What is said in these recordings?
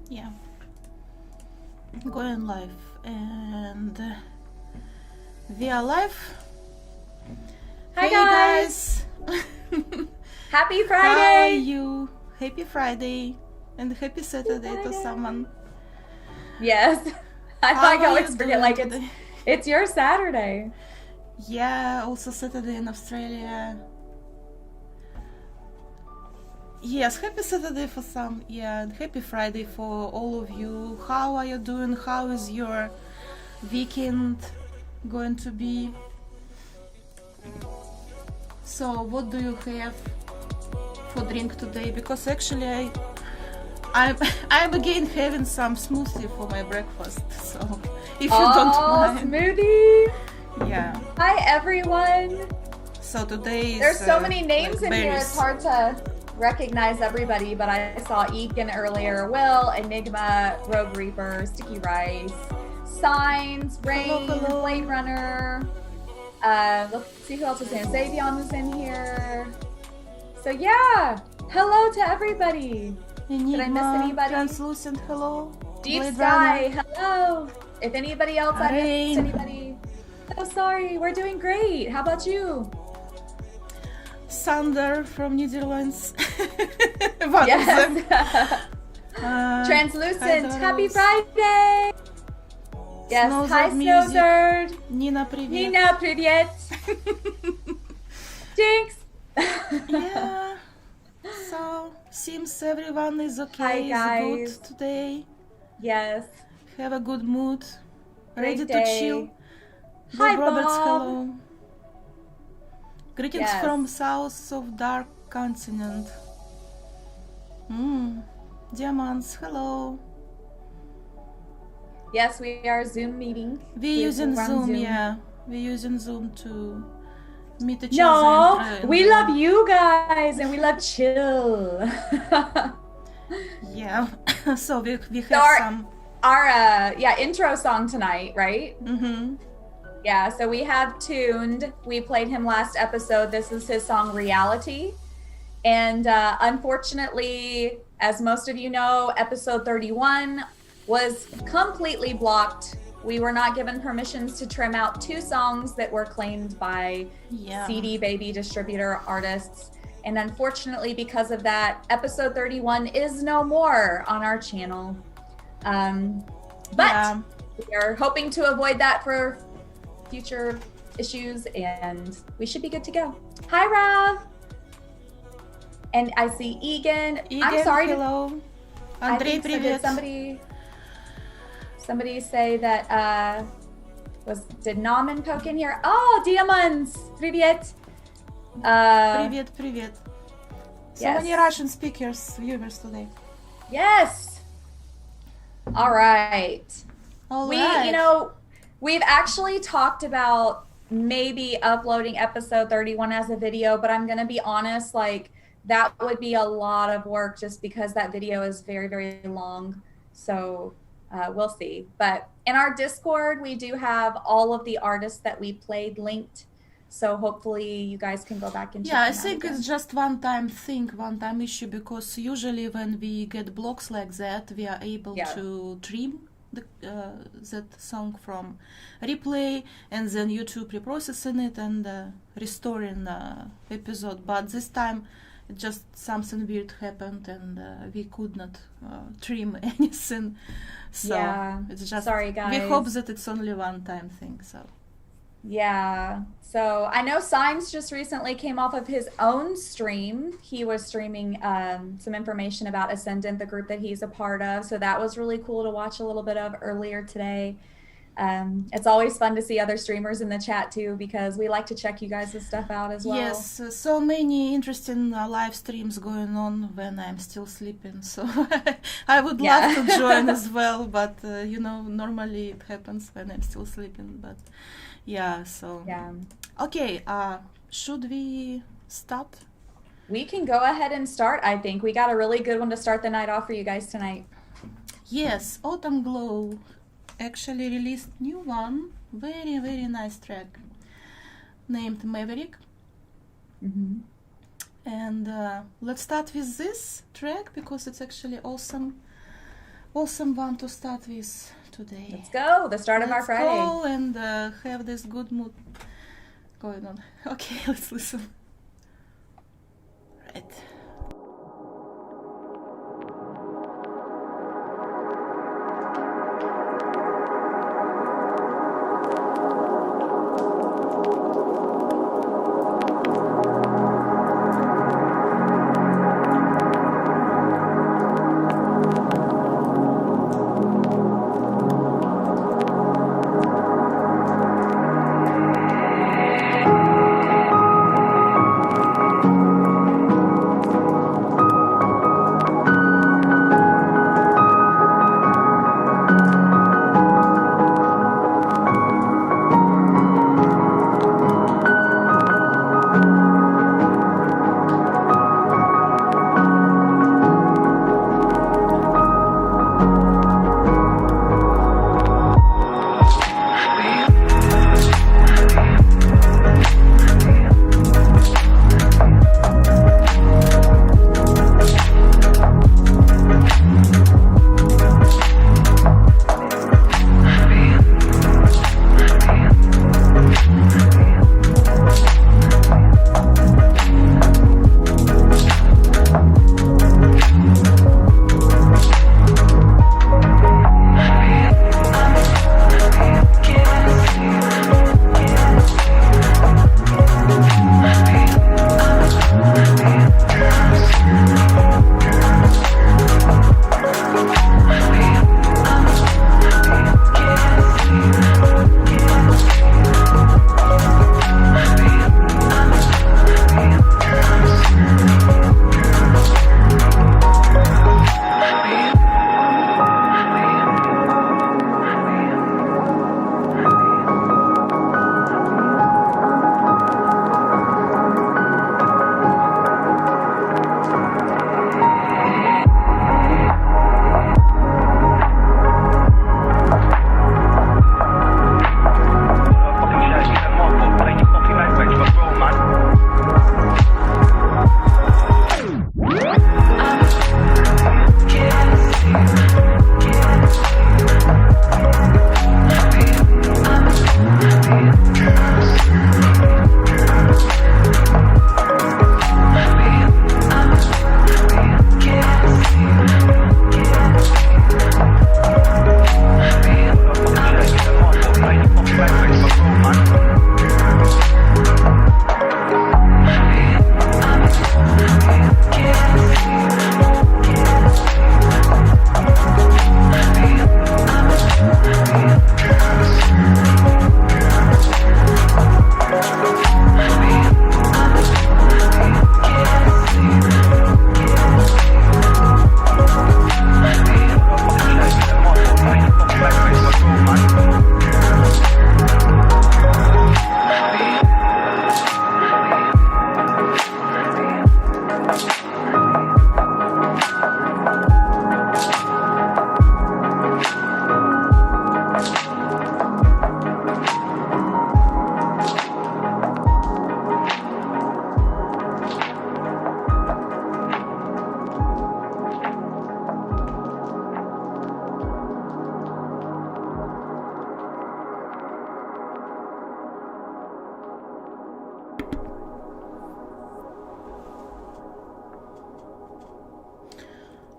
Yeah. Going live. And we are live. Hi hey guys! Happy Friday! How are you? Happy Friday and happy Saturday to someone. Yes. I always forget, like, it's your Saturday. Yeah, also Saturday in Australia. Yes, happy Saturday for some, yeah, and happy Friday for all of you. How are you doing? How is your weekend going to be? So, what do you have for drink today? Because actually I'm again having some smoothie for my breakfast. So, if you don't mind. Smoothie! Yeah. Hi everyone! So today is, there's so many names like in here, it's hard to recognize everybody, but I saw Egan earlier, Will, Enigma, Rogue Reaper, Sticky Rice, Signs, Rain, hello. Blade Runner. Let's see who else is in. Xavion is in here. So yeah, hello to everybody. Enigma, did I miss anybody? Translucent, hello. Deep Blade Sky, Runner. hello. If anybody else I missed anybody. Oh, sorry, we're doing great. How about you? Sander from Netherlands. Yes. Translucent, happy Friday. Yes, Snowzerd hi Snowzerd. Nina, привет. Nina, привет. Jinx. Yeah. So, seems everyone is okay, hi, is good today. Yes. Have a good mood. Ready Great day. to chill. Hi, Bob Roberts, Bob. hello. Greetings from south of Dark Continent. Diamants, hello. Yes, we are Zoom meeting. We're using Zoom, yeah. We're using Zoom to meet each other. other. No, we love you guys and we love chill. Yeah, so we have our intro song tonight, right? Mm-hmm. Yeah, so we have Tuned. We played him last episode. This is his song Reality. And unfortunately, as most of you know, episode 31 was completely blocked. We were not given permissions to trim out 2 songs that were claimed by CD Baby distributor artists. And unfortunately, because of that, episode 31 is no more on our channel. But we are hoping to avoid that for future issues, and we should be good to go. Hi, Rav. And I see Egan. I'm sorry. Hello. Andrei, привет. Did somebody say that did Naman poke in here? Oh, Diamonds. Привет. Привет, привет. So many Russian viewers today. Yes. All right. We've actually talked about maybe uploading episode 31 as a video, but I'm going to be honest, like that would be a lot of work just because that video is very, very long. So we'll see. But in our Discord, we do have all of the artists that we played linked. So hopefully you guys can go back and check them out. I think it's just one-time issue, because usually when we get blocks like that, we are able to trim that song from replay, and then YouTube reprocessing it and restoring episode. But this time, just something weird happened, and we could not trim anything. So it's just sorry, guys. We hope that it's only one-time thing. So. Yeah, so I know Signs just recently came off of his own stream. He was streaming some information about Ascendant, the group that he's a part of. So that was really cool to watch a little bit of earlier today. It's always fun to see other streamers in the chat too, because we like to check you guys' stuff out as well. Yes, so many interesting live streams going on when I'm still sleeping. So I would love to join as well, but normally it happens when I'm still sleeping. But okay, should we start? We can go ahead and start. I think we got a really good one to start the night off for you guys tonight. Yes, Autumn Glow actually released new one, very, very nice track named Maverick. And let's start with this track because it's actually awesome. awesome one to start with today. Let's go. The start of our Friday. Let's go and have this good mood going on. Okay, let's listen. Right.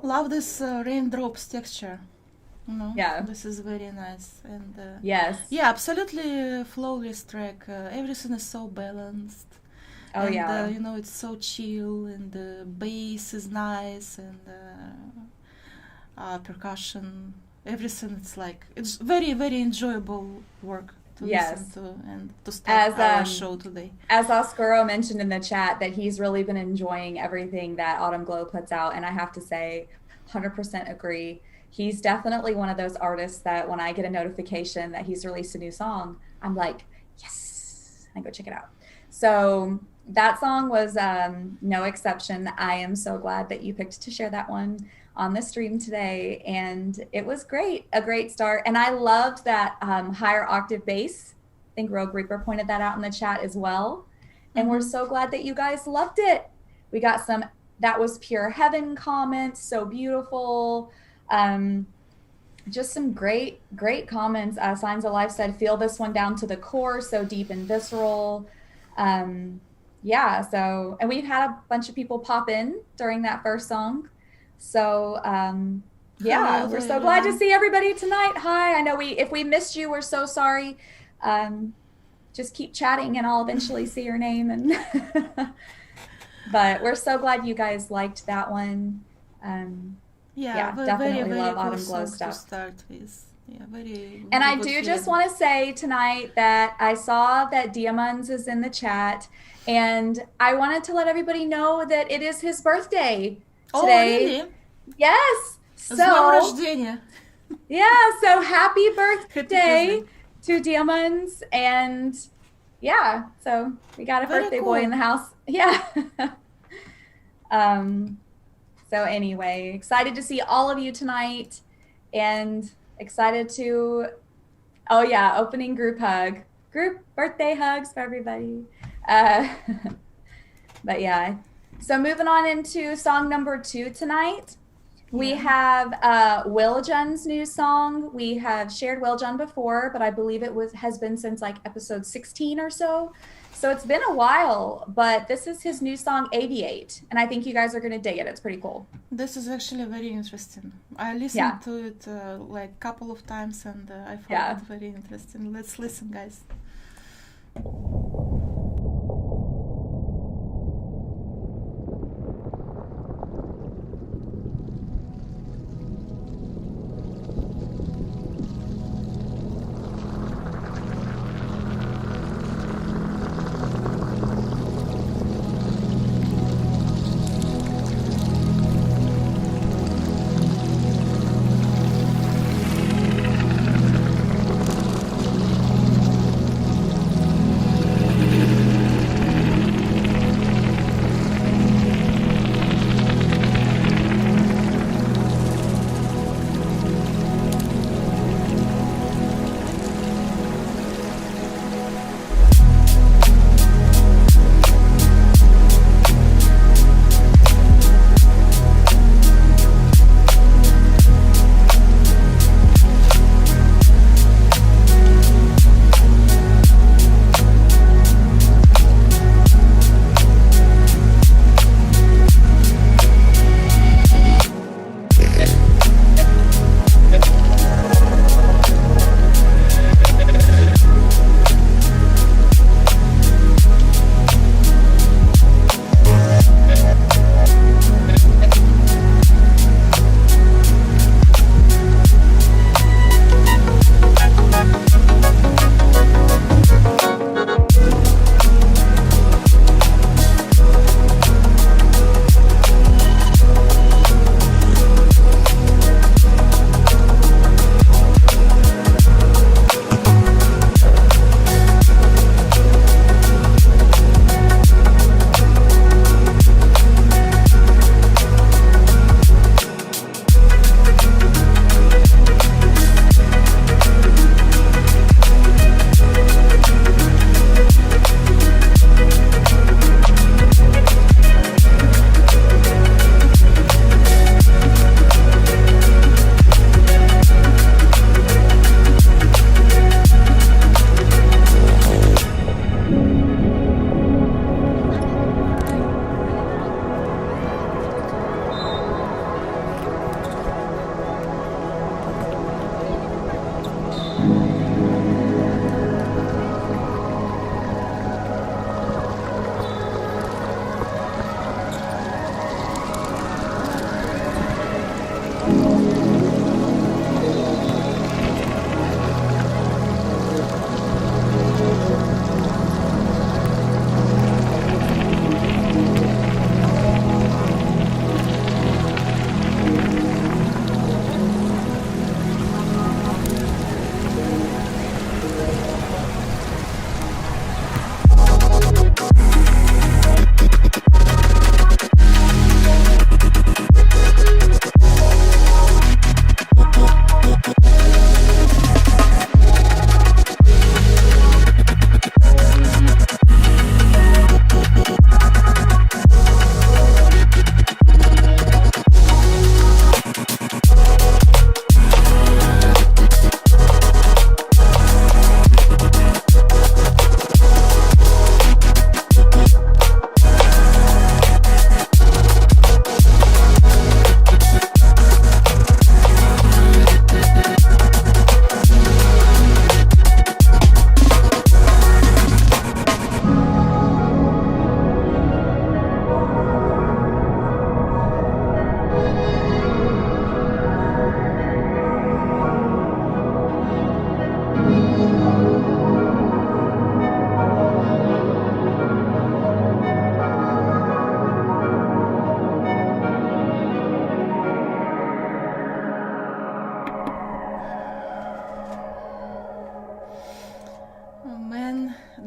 Love this raindrops texture. Yeah, this is very nice. And yes, yeah, absolutely flawless track. Everything is so balanced. Oh and, yeah, it's so chill, and the bass is nice, and percussion. Everything. It's very very enjoyable work to listen to and to start our show today. As Oscuro mentioned in the chat, that he's really been enjoying everything that Autumn Glow puts out, and I have to say, 100% agree. He's definitely one of those artists that when I get a notification that he's released a new song, I'm like, yes, and go check it out. So that song was no exception. I am so glad that you picked to share that one on the stream today, and it was great, a great start. And I loved that higher octave bass. I think Rogue Reaper pointed that out in the chat as well. And we're so glad that you guys loved it. We got some "that was pure heaven" comments, so beautiful. just some great comments. Signs of Life said, feel this one down to the core, so deep and visceral. Yeah, so, and we've had a bunch of people pop in during that first song. So, yeah, we're so glad to see everybody tonight. Hi, I know if we missed you, we're so sorry. Just keep chatting and I'll eventually see your name. And but we're so glad you guys liked that one. Yeah, definitely very love Autumn Glow stuff. To start with. Yeah, very. And I do just want to say tonight that I saw that Diamonds is in the chat, and I wanted to let everybody know that it is his birthday today. Oh, really? Yes. So, yeah, so happy birthday to Diamonds, and yeah, so we got a birthday boy in the house. Yeah. So anyway, excited to see all of you tonight, and excited to, oh yeah, opening group birthday hugs for everybody. But yeah, so moving on into song number 2 tonight. We have Wiljan's new song. We have shared Wiljan before, but I believe it has been since like episode 16 or so. So it's been a while, but this is his new song, Aviate. And I think you guys are going to dig it. It's pretty cool. This is actually very interesting. I listened to it like a couple of times, and I found it very interesting. Let's listen, guys.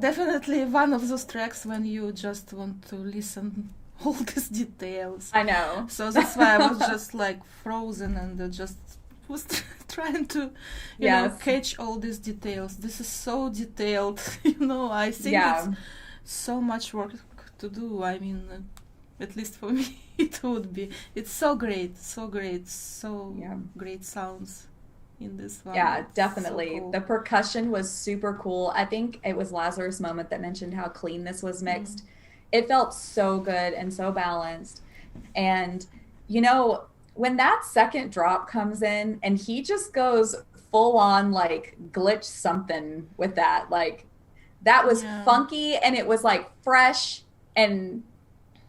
definitely one of those tracks when you just want to listen all these details. I know. So that's why I was just like frozen and just was trying to, you know, catch all these details. This is so detailed, you know. I think it's so much work to do. I mean, at least for me, it would be. It's so great, so great, great sounds in this one. Yeah, it's definitely. So cool. The percussion was super cool. I think it was Lazarus Moment that mentioned how clean this was mixed. It felt so good and so balanced. And, you know, when that second drop comes in and he just goes full on like glitch something with that, like that was funky and it was like fresh and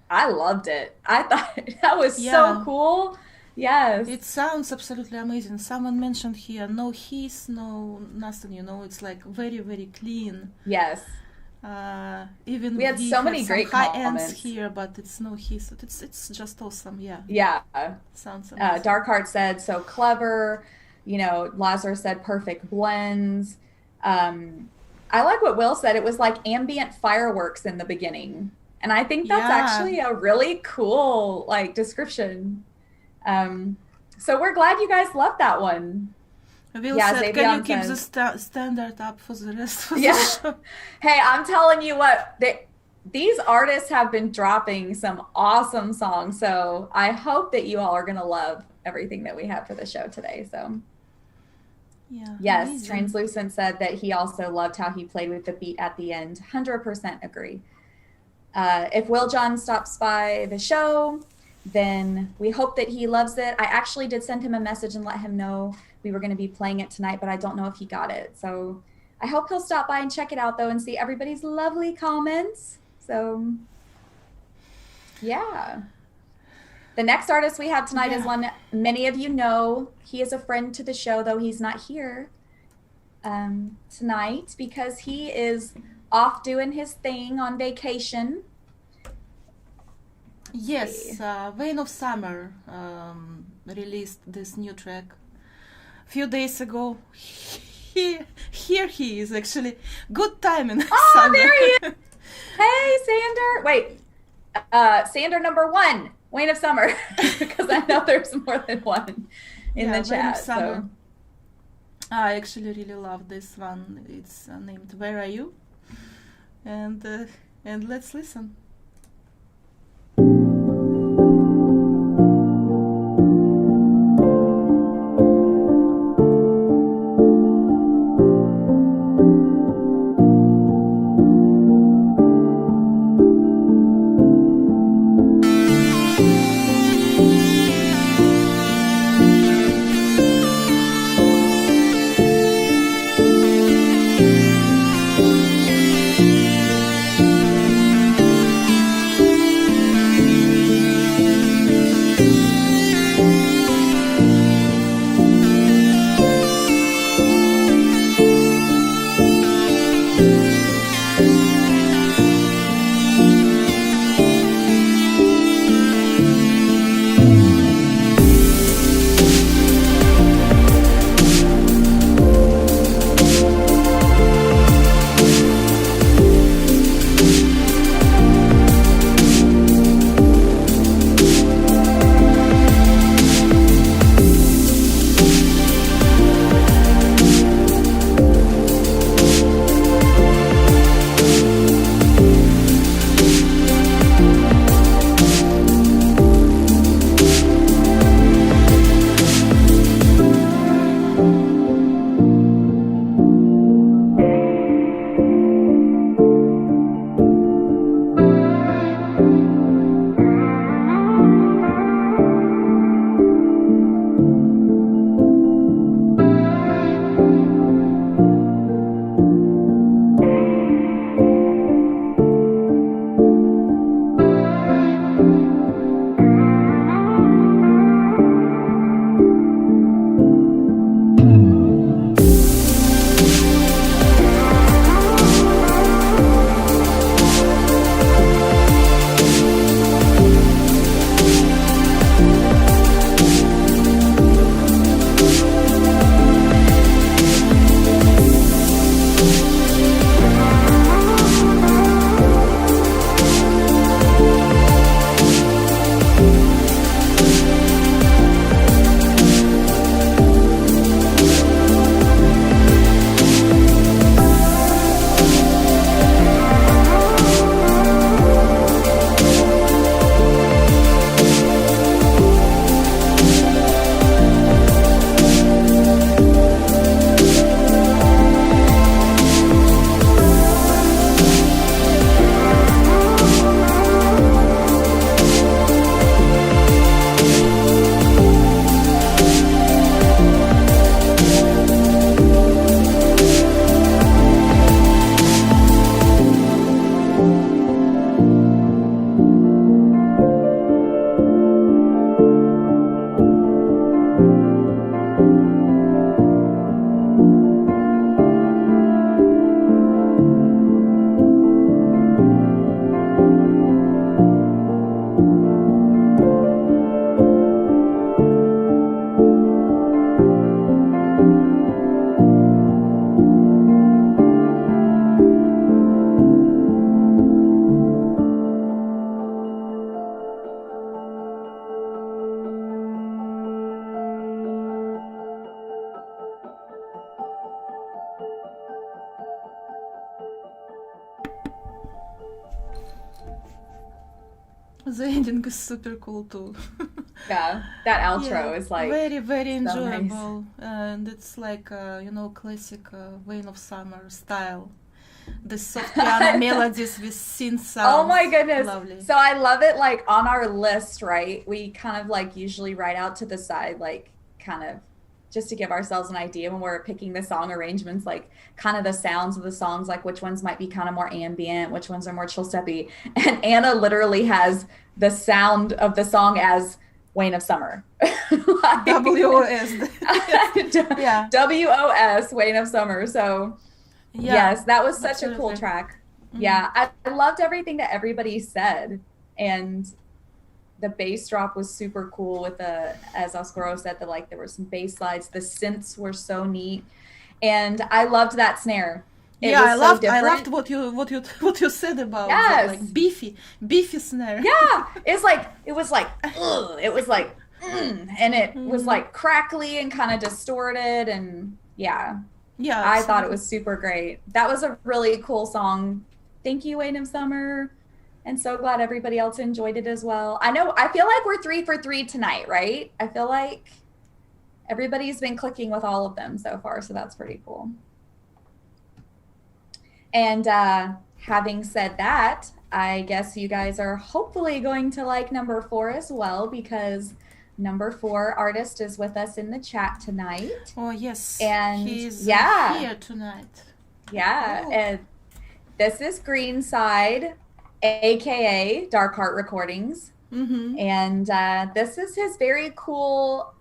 I loved it. I thought that was so cool. Yes. It sounds absolutely amazing. Someone mentioned here, no hiss, no nothing, you know, it's like very, very clean. Yes. Even we had so many great high comments ends here, but it's no hiss. It's just awesome, Yeah. Sounds amazing. Darkheart said, so clever. You know, Lazarus said, perfect blends. I like what Will said. It was like ambient fireworks in the beginning. And I think that's actually a really cool, like, description. So we're glad you guys loved that one. Will said, can you keep the standard up for the rest of the show? Hey, I'm telling you what, these artists have been dropping some awesome songs. So I hope that you all are going to love everything that we have for the show today. So yes, amazing. Translucent said that he also loved how he played with the beat at the end. 100% agree. If Wiljan stops by the show, then we hope that he loves it. I actually did send him a message and let him know we were going to be playing it tonight, but I don't know if he got it. So I hope he'll stop by and check it out, though, and see everybody's lovely comments. So, yeah. The next artist we have tonight is one many of you know. He is a friend to the show, though he's not here tonight because he is off doing his thing on vacation. Yes, Wane of Summer released this new track a few days ago. Here he is, actually. Good timing. Oh, there he is. Hey, Sander. Wait, Sander number 1, Wane of Summer, because I know there's more than one in the chat. So. I actually really love this one. It's named Where Are You? And let's listen. The ending is super cool too. Yeah, that outro is like very, very so enjoyable, nice. and it's like classic Wane of Summer style. The soft piano melodies with synth sounds. Oh my goodness. Lovely. So I love it. Like on our list, right? We kind of like usually write out to the side, like kind of just to give ourselves an idea when we're picking the song arrangements, like kind of the sounds of the songs, like which ones might be kind of more ambient, which ones are more chill steppy. And Anna literally has the sound of the song as Wane of Summer. Like, WOS. Yeah. WOS, Wane of Summer. So yes, that was such a cool track. Mm-hmm. Yeah, I loved everything that everybody said. And the bass drop was super cool with as Oscuro said, there were some bass slides. The synths were so neat. And I loved that snare. I loved what you said about that, like beefy snare. Yeah, it was like ugh, it was like and it was like crackly and kind of distorted, and yeah, I thought it was super great. That was a really cool song. Thank you, Wane of Summer, and so glad everybody else enjoyed it as well. I feel like we're 3 for 3 tonight, right? I feel like everybody's been clicking with all of them so far, so that's pretty cool. And having said that, I guess you guys are hopefully going to like number 4 as well, because number 4 artist is with us in the chat tonight. Oh, yes. And he's here tonight. Yeah. Oh. And this is Greencyde, a.k.a. Dark Heart Recordings. Mm-hmm. And this is his very cool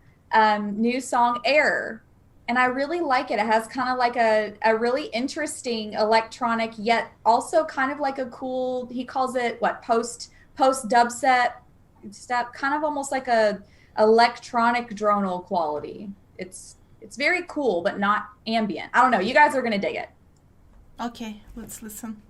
new song, Air. And I really like it. It has kind of like a really interesting electronic, yet also kind of like a cool, he calls it post dubstep step, kind of almost like a electronic dronal quality. It's very cool, but not ambient. I don't know. You guys are going to dig it. Okay, let's listen.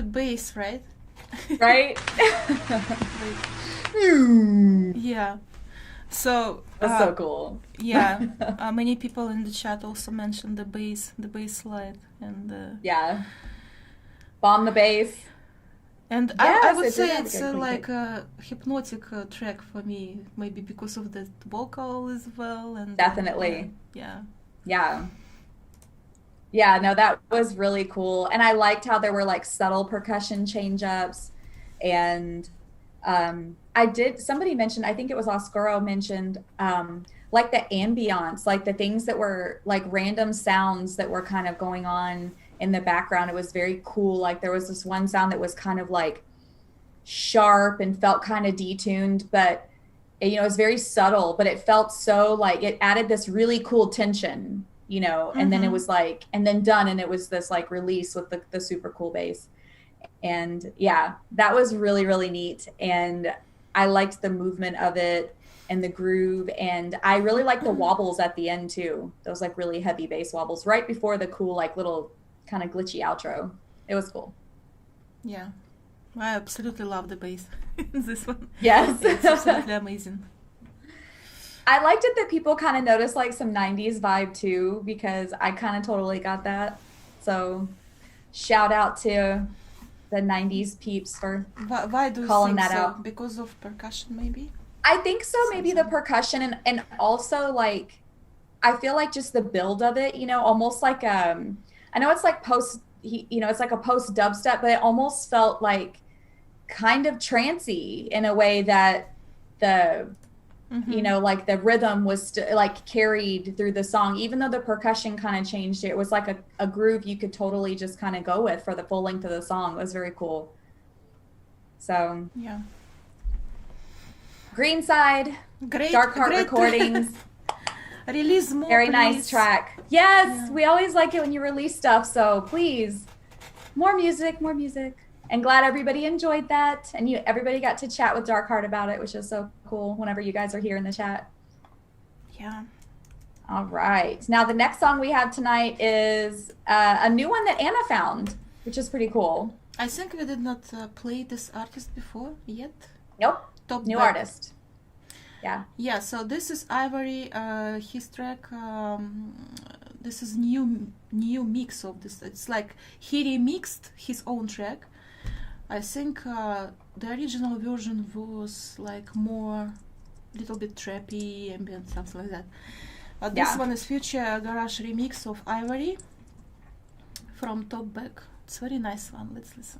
the bass, right? Right? Yeah. So that's so cool. Yeah. Many people in the chat also mentioned the bass slide and yeah. Bomb the bass. And yes, I would say it's like a hypnotic track for me, maybe because of the vocal as well. And definitely. Yeah. Yeah, no, that was really cool. And I liked how there were like subtle percussion change-ups. And somebody mentioned, I think it was Oscuro mentioned, like the ambience, like the things that were like random sounds that were kind of going on in the background. It was very cool. Like there was this one sound that was kind of like sharp and felt kind of detuned, but it was very subtle, but it felt so like it added this really cool tension, and then it was like, and then done. And it was this like release with the super cool bass. And yeah, that was really, really neat. And I liked the movement of it and the groove. And I really liked the wobbles at the end too. Those like really heavy bass wobbles right before the cool, like little kind of glitchy outro. It was cool. Yeah. I absolutely love the bass in this one. Yes. It's absolutely amazing. I liked it that people kind of noticed like some 90s vibe too, because I kind of totally got that. So shout out to the 90s peeps for why do you calling think that so? out. Because of percussion maybe? I think so, maybe the percussion and also like, I feel like just the build of it, almost like, I know it's like it's like a post dubstep, but it almost felt like kind of trancey in a way that the, like the rhythm was like carried through the song, even though the percussion kind of changed it. It was like a groove you could totally just kind of go with for the full length of the song. It was very cool. So yeah. Greencyde, great Recordings. Release more, very please. Nice track. Yes, we always like it when you release stuff, so please, more music. And glad everybody enjoyed that, and everybody got to chat with Darkheart about it, which is so cool whenever you guys are here in the chat. Yeah. All right, now the next song we have tonight is a new one that Anna found, which is pretty cool. I think we did not play this artist before yet. Nope. Topback. New artist. Yeah, so this is Ivory, his track. This is new mix of this. It's like he remixed his own track. I think the original version was like more, little bit trappy, ambient, something like that. But this one is future garage remix of Ivory from Topback. It's a very nice one. Let's listen.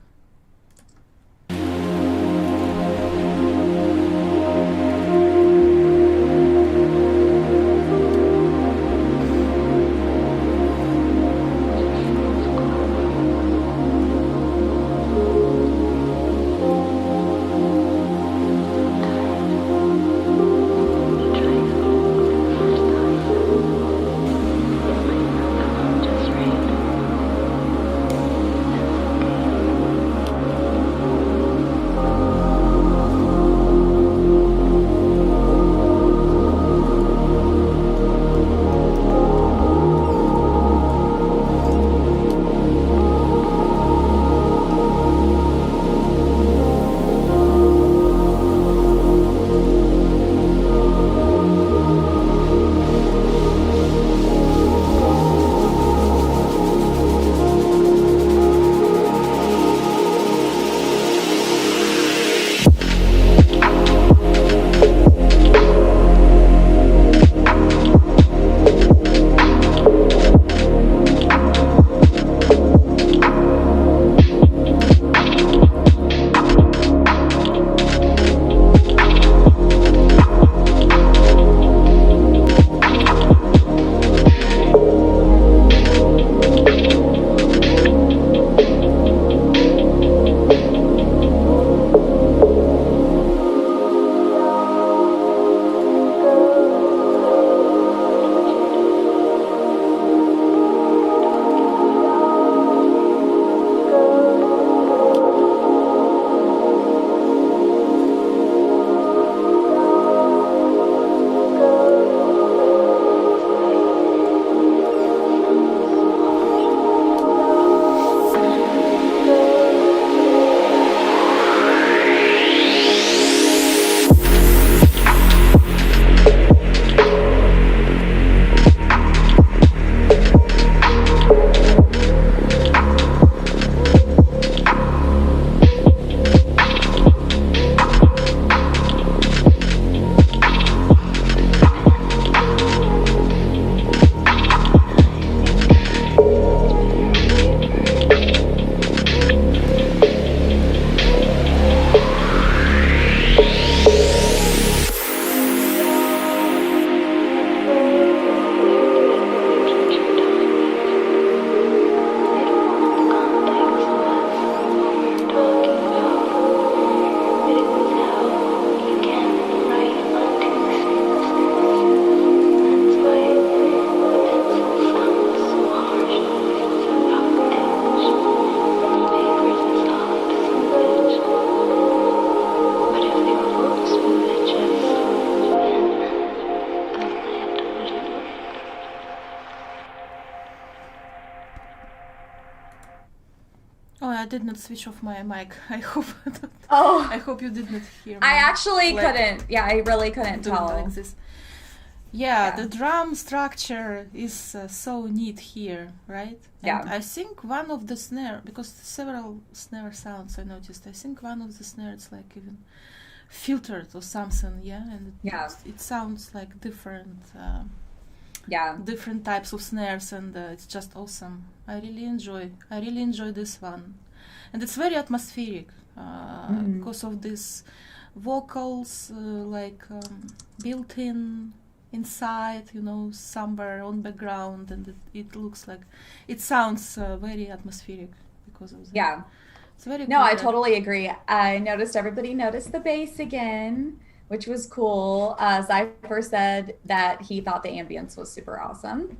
did not switch off my mic. I hope. Oh, I hope you did not hear me. I actually couldn't. Yeah, I really couldn't tell. Like this. Yeah, the drum structure is so neat here, right? And I think one of the snare, because several snare sounds I noticed, I think one of the snares like even filtered or something, and it sounds like different different types of snares, and it's just awesome. I really enjoy this one, and it's very atmospheric because of these vocals built in inside, somewhere on background, and it looks like it sounds very atmospheric because of that. Yeah. It's very No, cool. I totally agree. I noticed everybody noticed the bass again, which was cool. Zypher said that he thought the ambience was super awesome.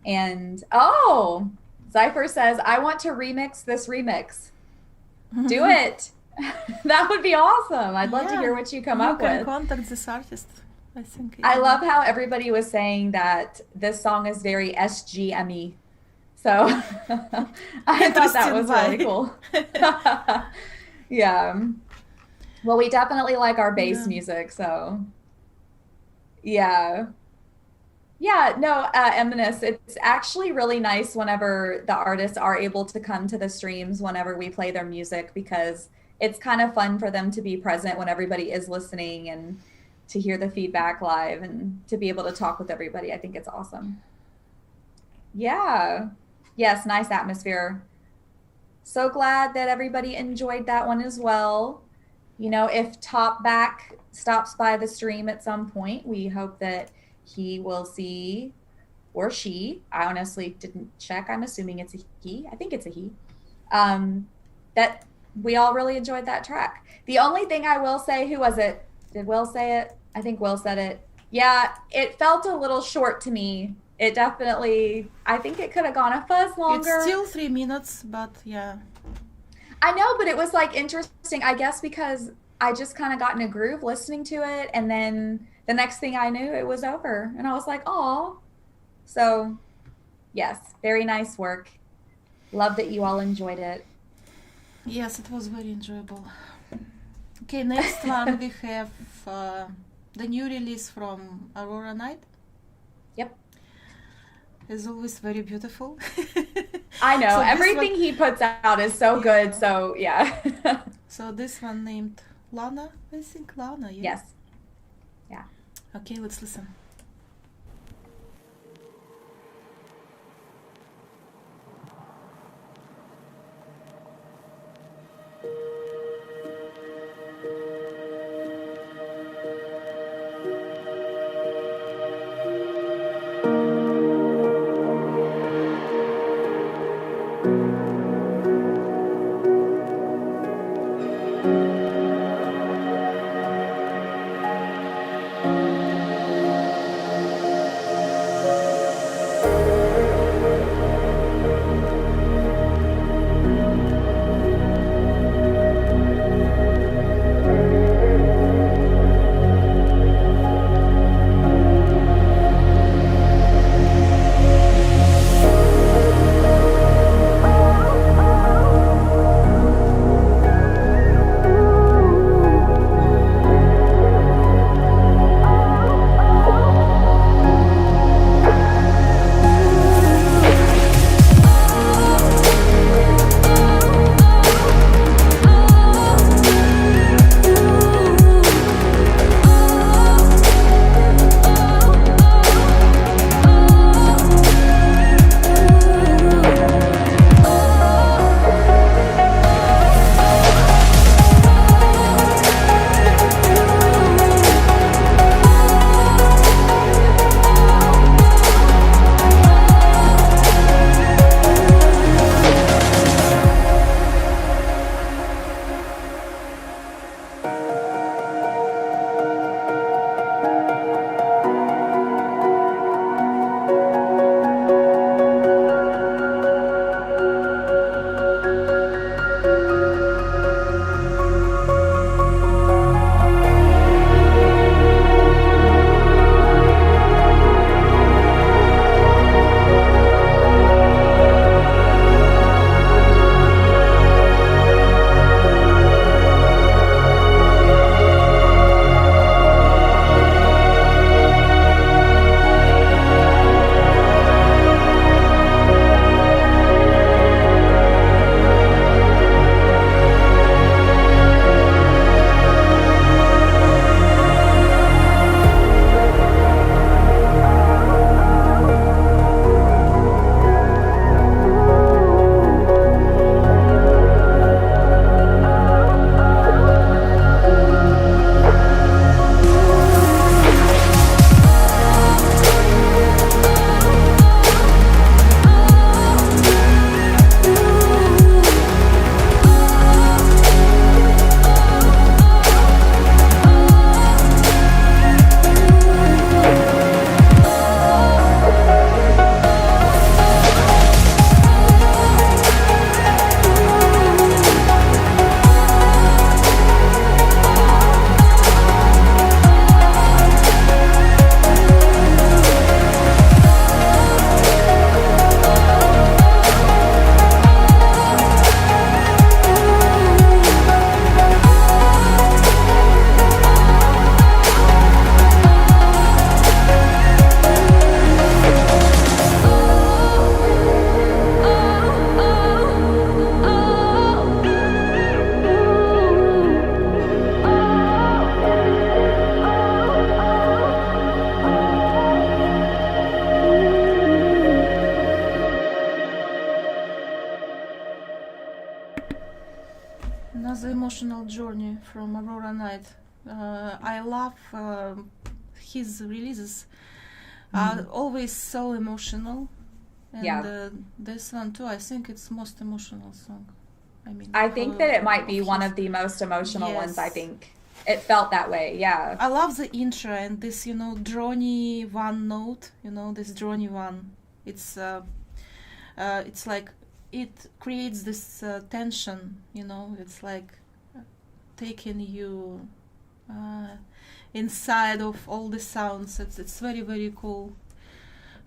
And Zypher says, I want to remix this remix. Do it. That would be awesome. I'd love to hear what you come up with. You can contact this artist. I think. I love how everybody was saying that this song is very SGM-y. So I thought that was really cool. Yeah. Well, we definitely like our bass music, so yeah. Yeah, no, Eminus, it's actually really nice whenever the artists are able to come to the streams whenever we play their music, because it's kind of fun for them to be present when everybody is listening and to hear the feedback live and to be able to talk with everybody. I think it's awesome. Yeah. Yes, nice atmosphere. So glad that everybody enjoyed that one as well. If Topback stops by the stream at some point, we hope that he will see, or she, I honestly didn't check. I'm assuming it's a he. I think it's a he. That we all really enjoyed that track. The only thing I will say, who was it? Did Will say it? I think Will said it. Yeah, it felt a little short to me. It definitely, I think it could have gone a fuzz longer. It's still 3 minutes, but yeah. I know, but it was interesting, I guess, because I just kind of got in a groove listening to it. And then the next thing I knew, it was over. And I was like, oh. So, yes, very nice work. Love that you all enjoyed it. Yes, it was very enjoyable. Okay, next one we have the new release from Aurora Night. Yep. It's always very beautiful. I know. So everything he puts out is so good. So, yeah. So this one named Lana. I think Lana, Yes. Yeah. Okay, let's listen. another emotional journey from Aurora Night. I love his releases. Always so emotional. And this one too, I think it's most emotional song. I think that it might be one of the most emotional ones. I think it felt that way. Yeah. I love the intro and this, drony one note. This drony one. It's like it creates this tension. It's like taking you inside of all the sounds. It's very, very cool.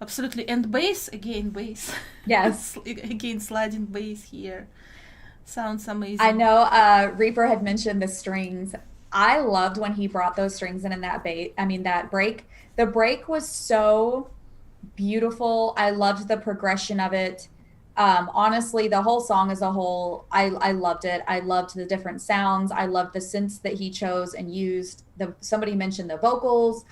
Absolutely. And bass. Yes. Again, sliding bass here. Sounds amazing. I know Reaper had mentioned the strings. I loved when he brought those strings in that that break. The break was so beautiful. I loved the progression of it. Honestly, the whole song as a whole, I loved it. I loved the different sounds. I loved the synths that he chose and used. Somebody mentioned the vocals.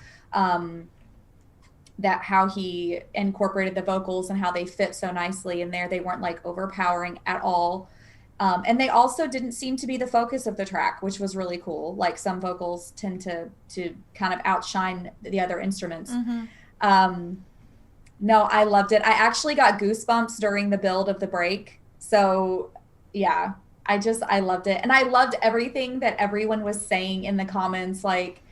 That how he incorporated the vocals and how they fit so nicely in there. They weren't like overpowering at all. And they also didn't seem to be the focus of the track, which was really cool. Like some vocals tend to kind of outshine the other instruments. No, I loved it. I actually got goosebumps during the build of the break. So yeah, I loved it. And I loved everything that everyone was saying in the comments. Like,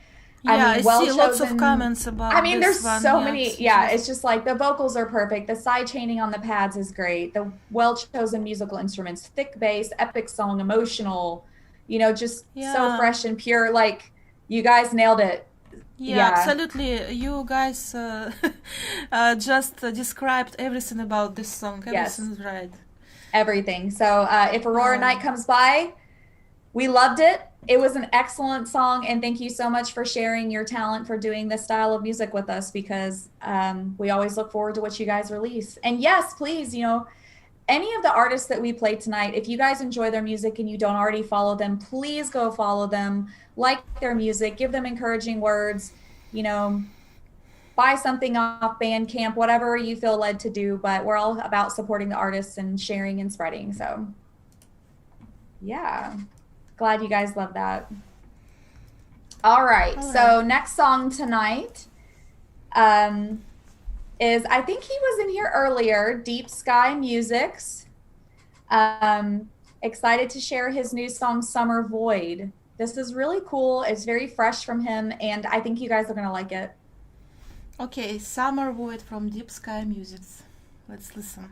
I see lots of comments about this there's one. So many. It's just like the vocals are perfect. The side chaining on the pads is great. The well-chosen musical instruments, thick bass, epic song, emotional, just so fresh and pure. Like, you guys nailed it. Yeah, absolutely. You guys just described everything about this song. Everything's right. Everything. So if Aurora Night comes by, we loved it. It was an excellent song, and thank you so much for sharing your talent for doing this style of music with us, because we always look forward to what you guys release. And yes, please, any of the artists that we played tonight, if you guys enjoy their music and you don't already follow them, please go follow them, like their music, give them encouraging words, buy something off Bandcamp, whatever you feel led to do. But we're all about supporting the artists and sharing and spreading. So yeah. Glad you guys love that. All right. So next song tonight is, I think he was in here earlier, Deep Sky Music's. Excited to share his new song, Summer Void. This is really cool. It's very fresh from him, and I think you guys are going to like it. Okay, Summer Void from Deep Sky Music. Let's listen.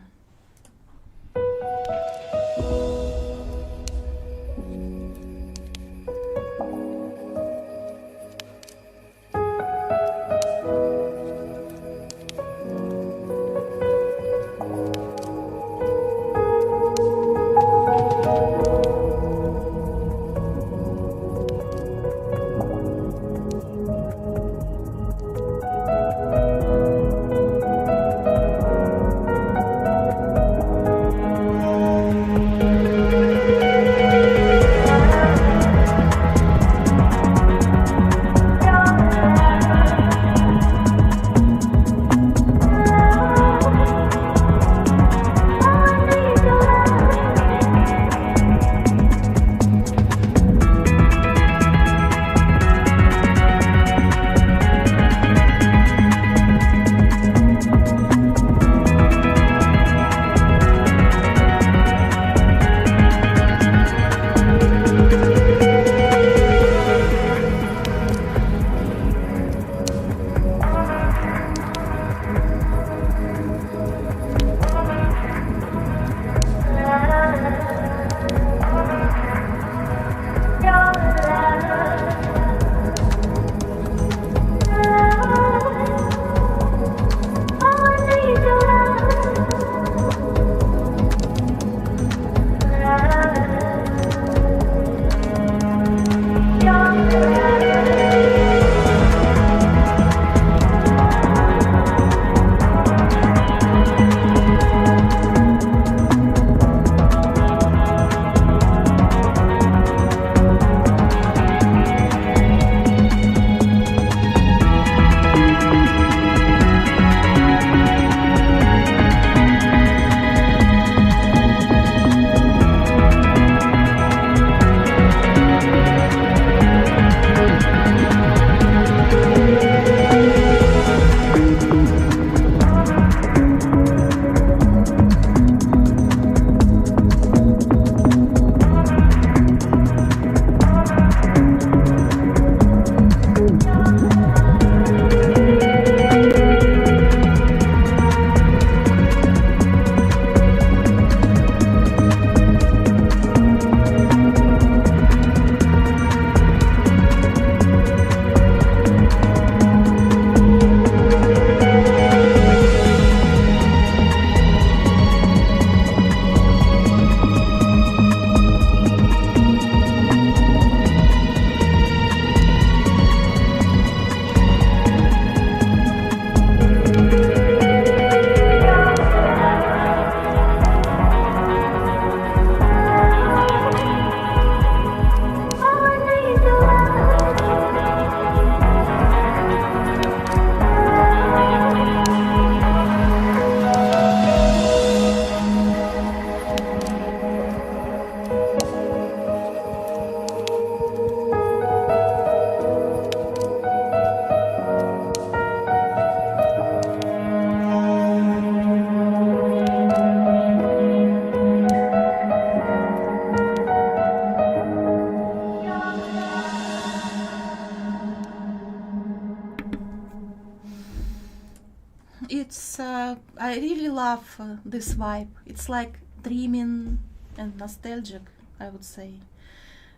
I really love this vibe. It's like dreaming and nostalgic, I would say.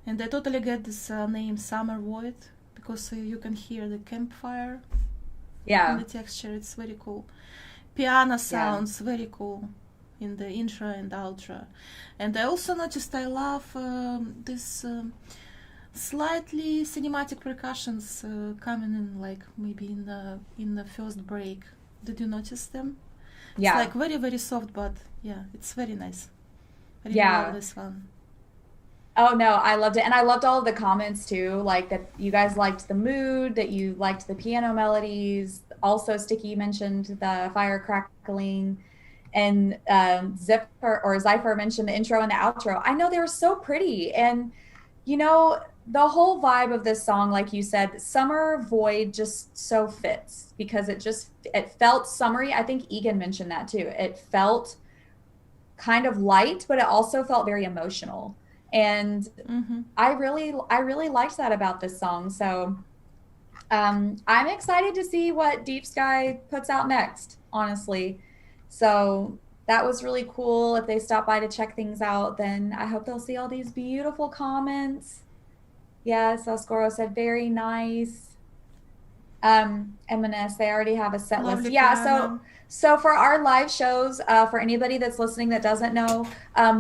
And I totally get this name Summer Void because you can hear the campfire. Yeah. And the texture, it's very cool. Piano sounds very cool in the intro and outro. And I also noticed I love this slightly cinematic percussions coming in, like maybe in the first break. Did you notice them? Yeah. It's like very, very soft, but yeah, it's very nice. I really love this one. Oh no, I loved it. And I loved all of the comments too, like that you guys liked the mood, that you liked the piano melodies. Also, Sticky mentioned the fire crackling, and Zypher mentioned the intro and the outro. I know they were so pretty. And, you know, the whole vibe of this song, like you said, Summer Void just so fits because it felt summery. I think Egan mentioned that too. It felt kind of light, but it also felt very emotional. And I really liked that about this song. So I'm excited to see what Deep Sky puts out next, honestly. So that was really cool. If they stop by to check things out, then I hope they'll see all these beautiful comments. Yes, Oscuro said very nice. M&S, they already have a set list. Yeah, so for our live shows, for anybody that's listening that doesn't know,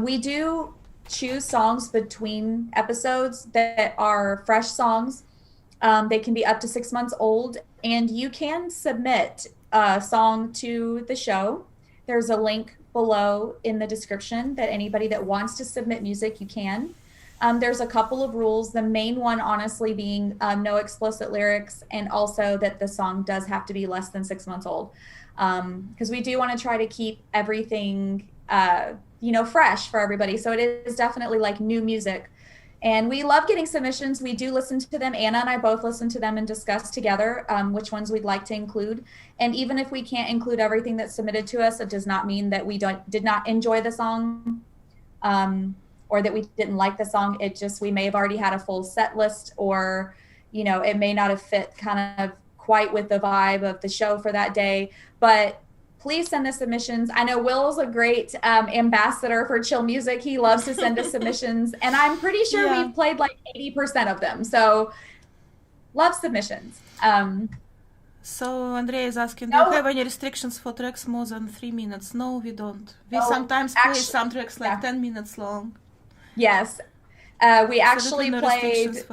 we do choose songs between episodes that are fresh songs. They can be up to 6 months old, and you can submit a song to the show. There's a link below in the description that anybody that wants to submit music, you can. There's a couple of rules. The main one, honestly, being no explicit lyrics, and also that the song does have to be less than 6 months old. Because we do want to try to keep everything fresh for everybody. So it is definitely like new music. And we love getting submissions. We do listen to them. Anna and I both listen to them and discuss together which ones we'd like to include. And even if we can't include everything that's submitted to us, it does not mean that we did not enjoy the song or that we didn't like the song. It just, we may have already had a full set list, or, it may not have fit kind of quite with the vibe of the show for that day. But please send us submissions. I know Will's a great ambassador for chill music. He loves to send us submissions, and I'm pretty sure we've played like 80% of them. So love submissions. So Andrea is asking, do you have any restrictions for tracks more than 3 minutes? No, we don't. We sometimes play some tracks like 10 minutes long. Yes. We actually played,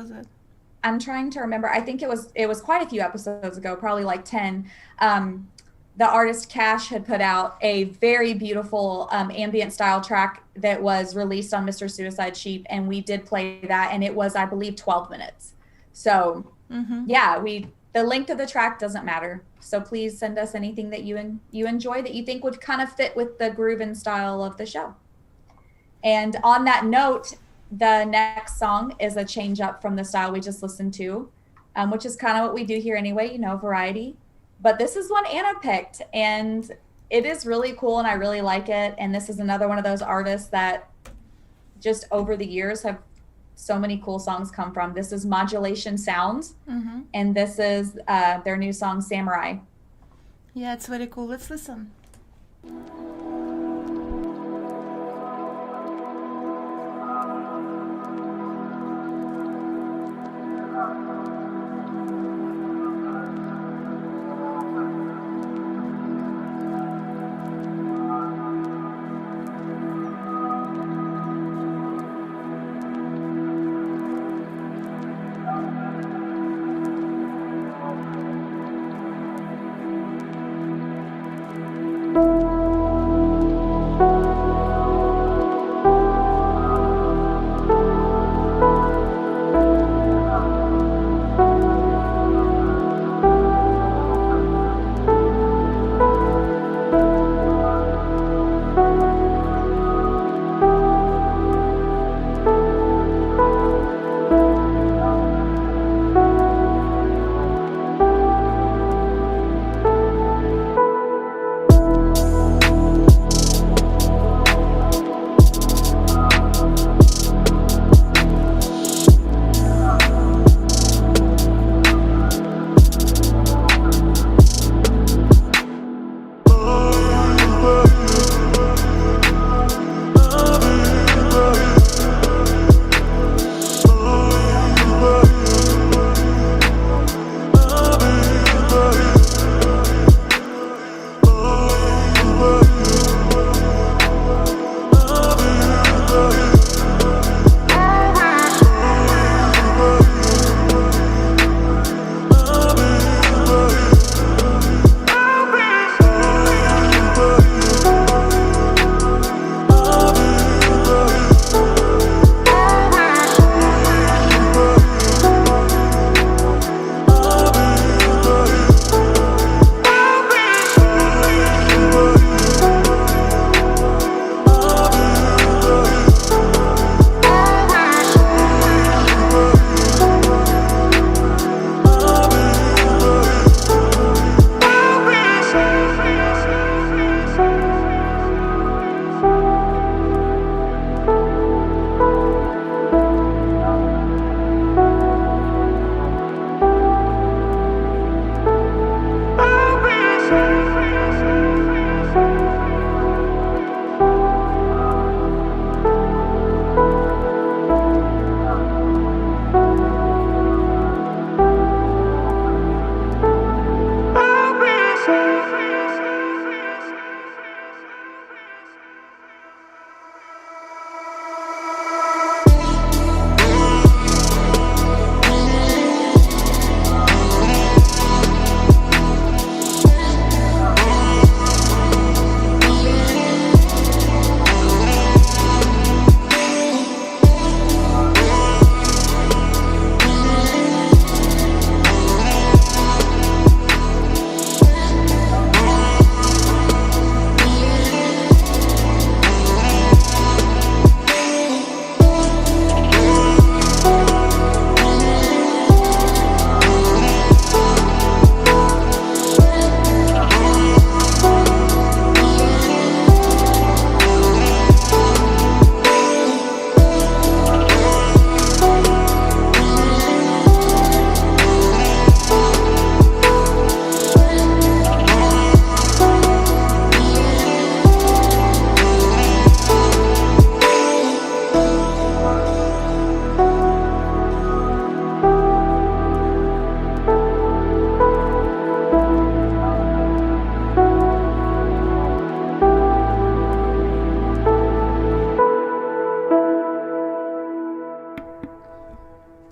I'm trying to remember, I think it was quite a few episodes ago, probably like 10. The artist Cash had put out a very beautiful ambient style track that was released on Mr. Suicide Sheep, and we did play that, and it was, I believe, 12 minutes. So the length of the track doesn't matter. So please send us anything that you enjoy that you think would kind of fit with the groove and style of the show. And on that note, the next song is a change up from the style we just listened to, which is kind of what we do here anyway, variety. But this is one Anna picked, and it is really cool, and I really like it. And this is another one of those artists that just over the years have so many cool songs come from. This is Modulation Sounds, and this is their new song, Samurai. Yeah, it's very cool. Let's listen.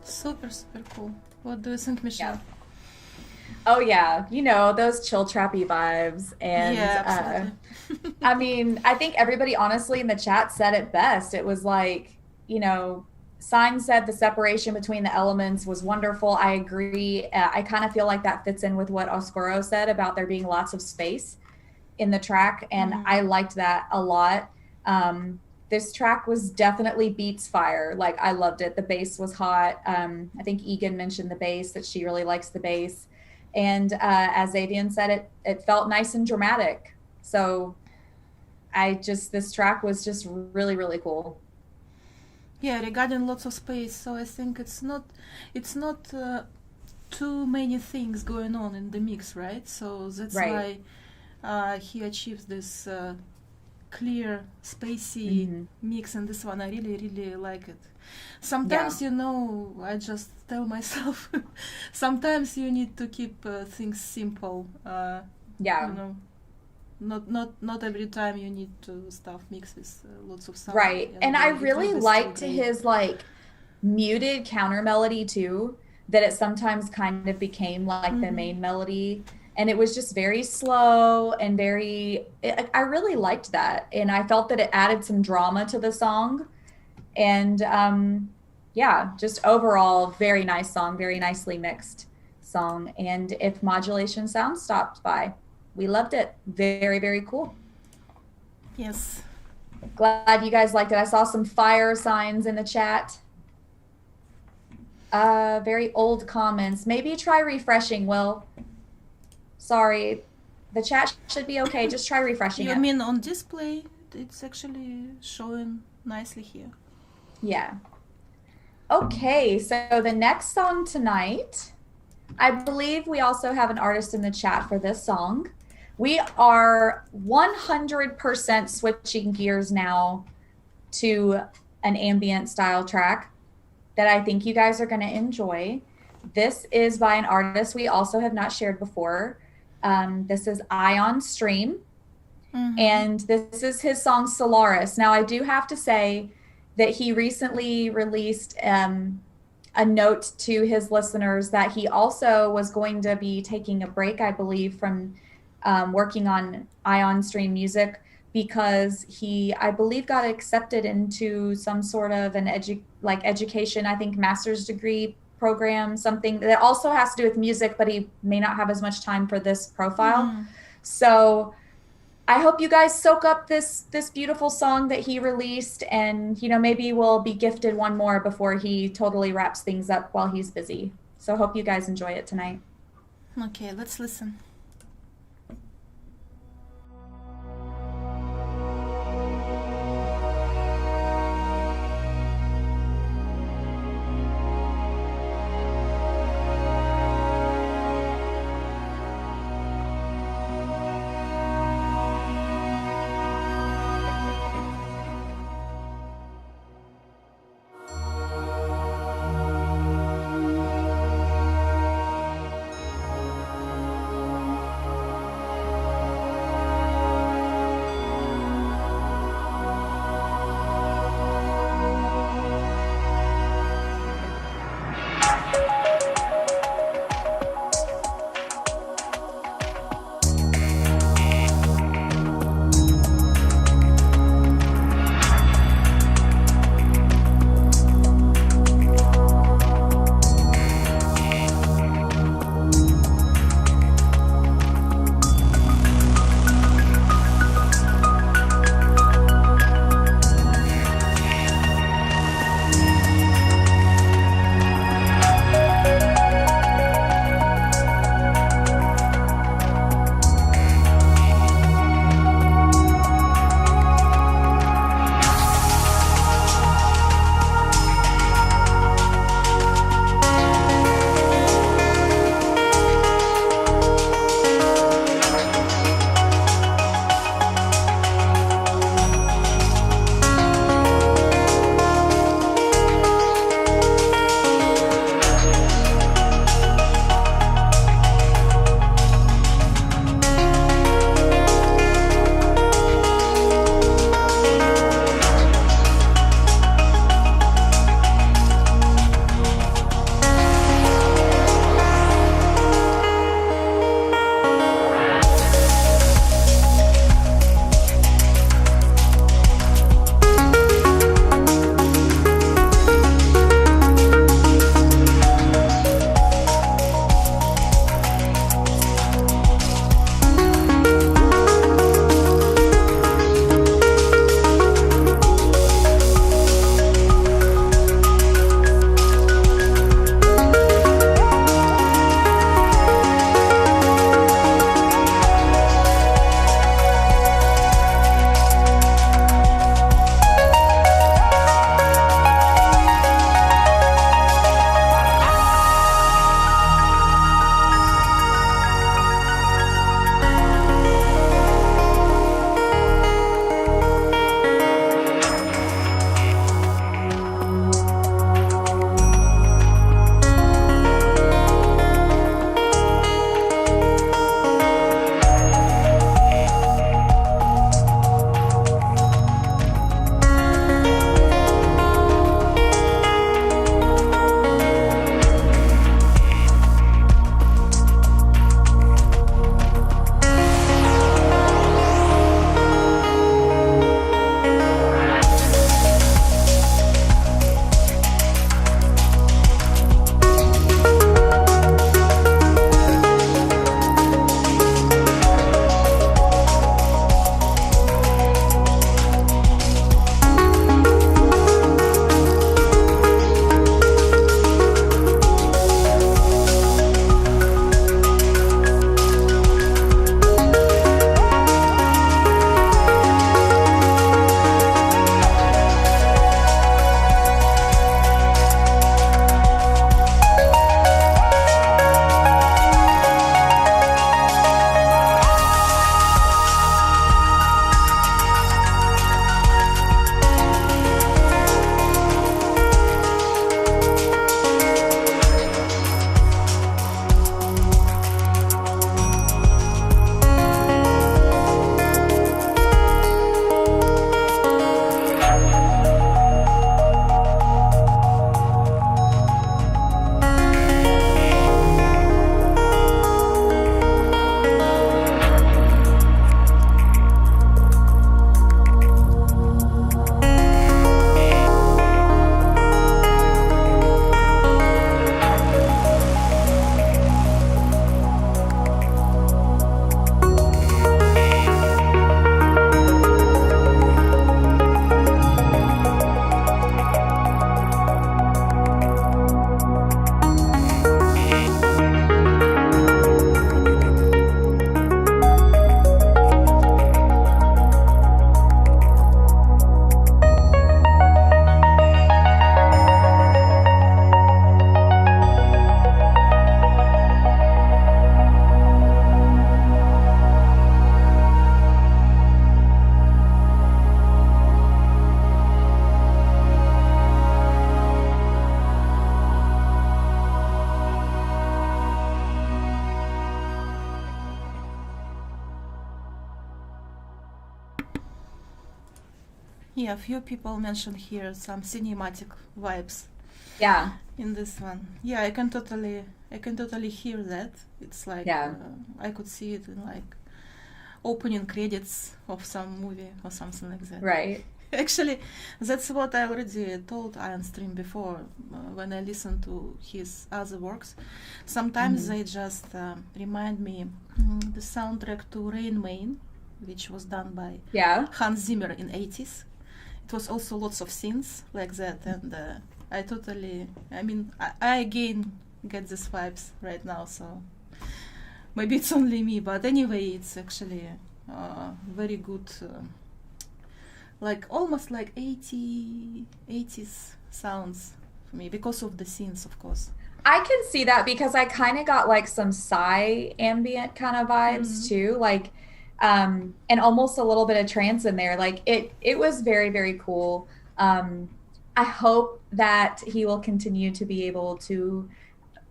Super, super cool. What do you think, Michelle? Oh yeah, you know, those chill trappy vibes. And Yeah, absolutely. I mean, I think everybody honestly in the chat said it best. It was like, you know, Sign said the separation between the elements was wonderful. I agree. I kind of feel like that fits in with what Oscuro said about there being lots of space in the track, and I liked that a lot. This track was definitely beats fire. Like, I loved it. The bass was hot. I think Egan mentioned the bass, that she really likes the bass. And as Avian said, it felt nice and dramatic. So this track was just really, really cool. Yeah, regarding lots of space, so I think it's not too many things going on in the mix, right? So that's why he achieves this clear, spacey mix, and this one I really, really like it. Sometimes, you know, I just tell myself, sometimes you need to keep things simple. You know, not every time you need to stuff mix with lots of sound. Right, and I really liked his like muted counter melody too, that it sometimes kind of became like the main melody, and it was just very slow and I really liked that, and I felt that it added some drama to the song. And just overall very nice song, very nicely mixed song. And if Modulation Sound stopped by, we loved it. Very, very cool. Yes. Glad you guys liked it. I saw some fire signs in the chat. Very old comments. Maybe try refreshing, Will. Sorry. The chat should be okay. Just try refreshing it. You mean on display? It's actually showing nicely here. Yeah. Okay, so the next song tonight, I believe we also have an artist in the chat for this song. We are 100% switching gears now to an ambient style track that I think you guys are going to enjoy. This is by an artist we also have not shared before. This is Ion Stream, and this is his song Solaris. Now, I do have to say that he recently released a note to his listeners that he also was going to be taking a break, I believe, from working on Ion Stream music, because he, I believe, got accepted into some sort of an education, I think master's degree program, something that also has to do with music, but he may not have as much time for this profile. So I hope you guys soak up this beautiful song that he released, and you know, maybe we'll be gifted one more before he totally wraps things up while he's busy. So hope you guys enjoy it tonight. Okay, let's listen. Yeah, a few people mentioned here some cinematic vibes. Yeah. In this one, yeah, I can totally hear that. It's like I could see it in like opening credits of some movie or something like that. Right. Actually, that's what I already told Iron Stream before when I listen to his other works. Sometimes they just remind me the soundtrack to Rain Man, which was done by Hans Zimmer in 80s. It was also lots of scenes like that, and I again get these vibes right now, so maybe it's only me, but anyway, it's actually very good, like almost like 80s sounds for me because of the scenes, of course. I can see that because I kind of got like some psy ambient kind of vibes too, like and almost a little bit of trance in there. Like it was very, very cool. I hope that he will continue to be able to,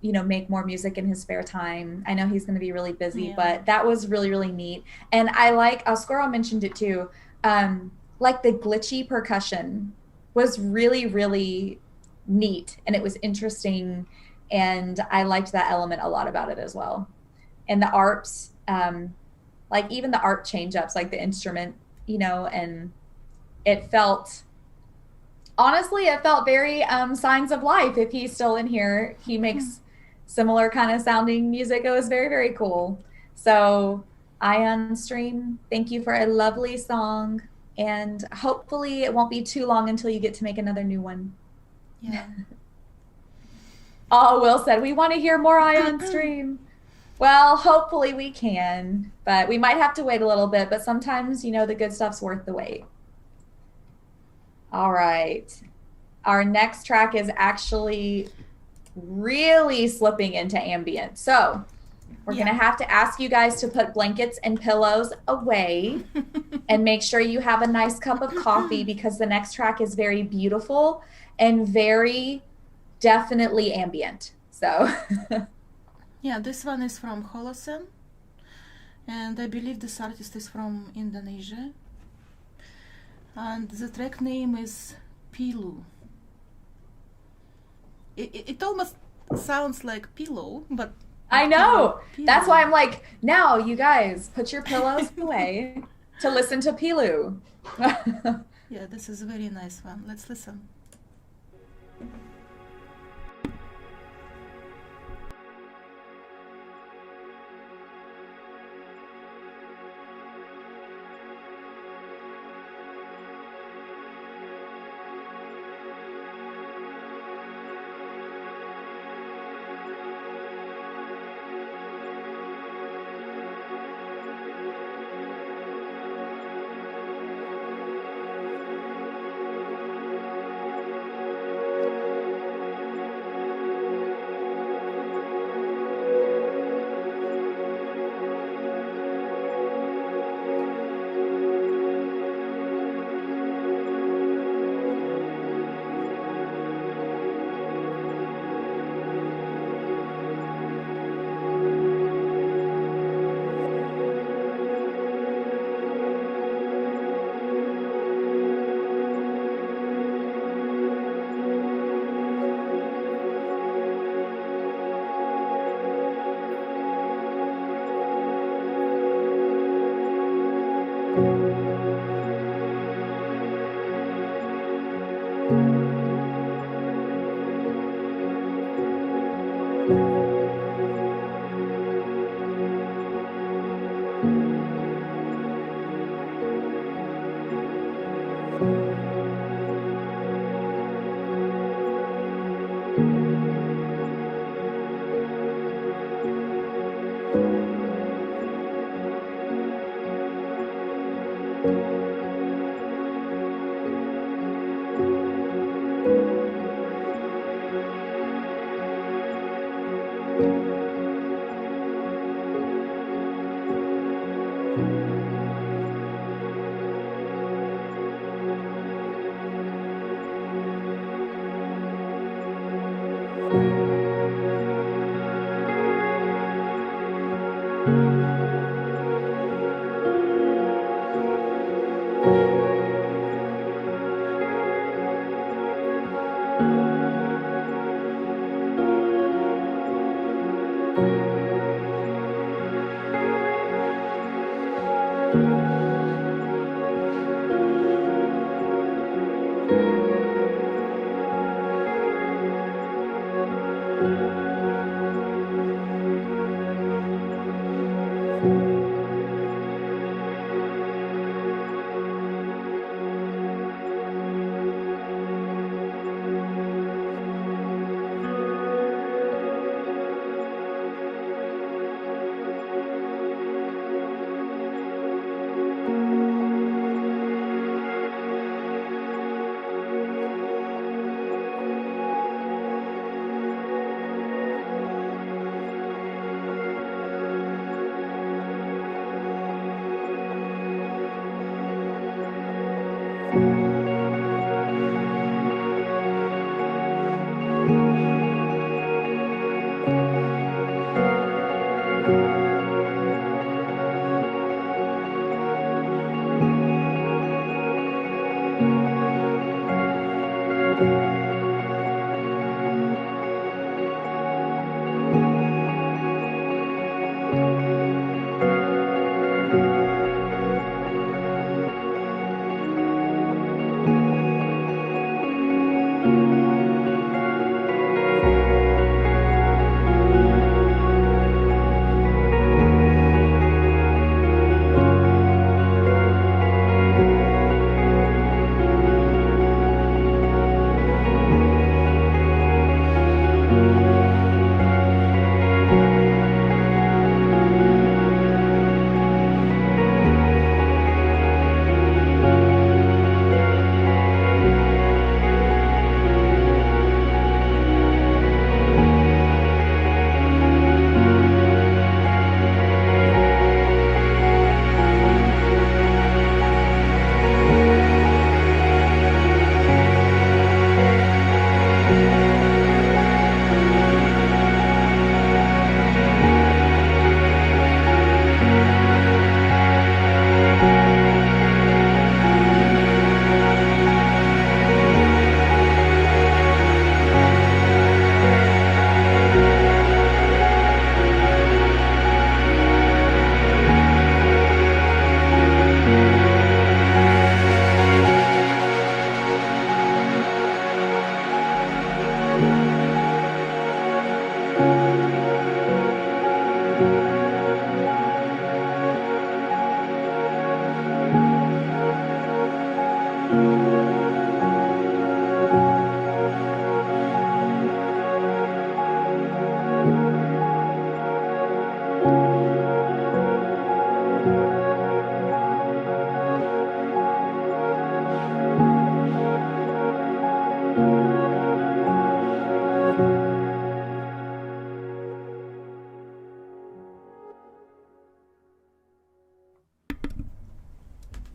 make more music in his spare time. I know he's going to be really busy, but that was really, really neat. And I like, Oscuro mentioned it too, like the glitchy percussion was really, really neat, and it was interesting, and I liked that element a lot about it as well. And the arps, like even the art change-ups, like the instrument, and it felt... Honestly, it felt very Signs of Life. If he's still in here, he makes similar kind of sounding music. It was very, very cool. So, Ion Stream, thank you for a lovely song. And hopefully it won't be too long until you get to make another new one. Yeah. Oh, Will said, we want to hear more Ion Stream. Well, hopefully we can. But we might have to wait a little bit. But sometimes, the good stuff's worth the wait. All right. Our next track is actually really slipping into ambient. So we're going to have to ask you guys to put blankets and pillows away and make sure you have a nice cup of coffee because the next track is very beautiful and very definitely ambient. So yeah, this one is from Holocen, and I believe this artist is from Indonesia. And the track name is Pilu. It almost sounds like pillow, but... I know! Pilu. That's why I'm like, now you guys, put your pillows away to listen to Pilu. Yeah, this is a very nice one. Let's listen.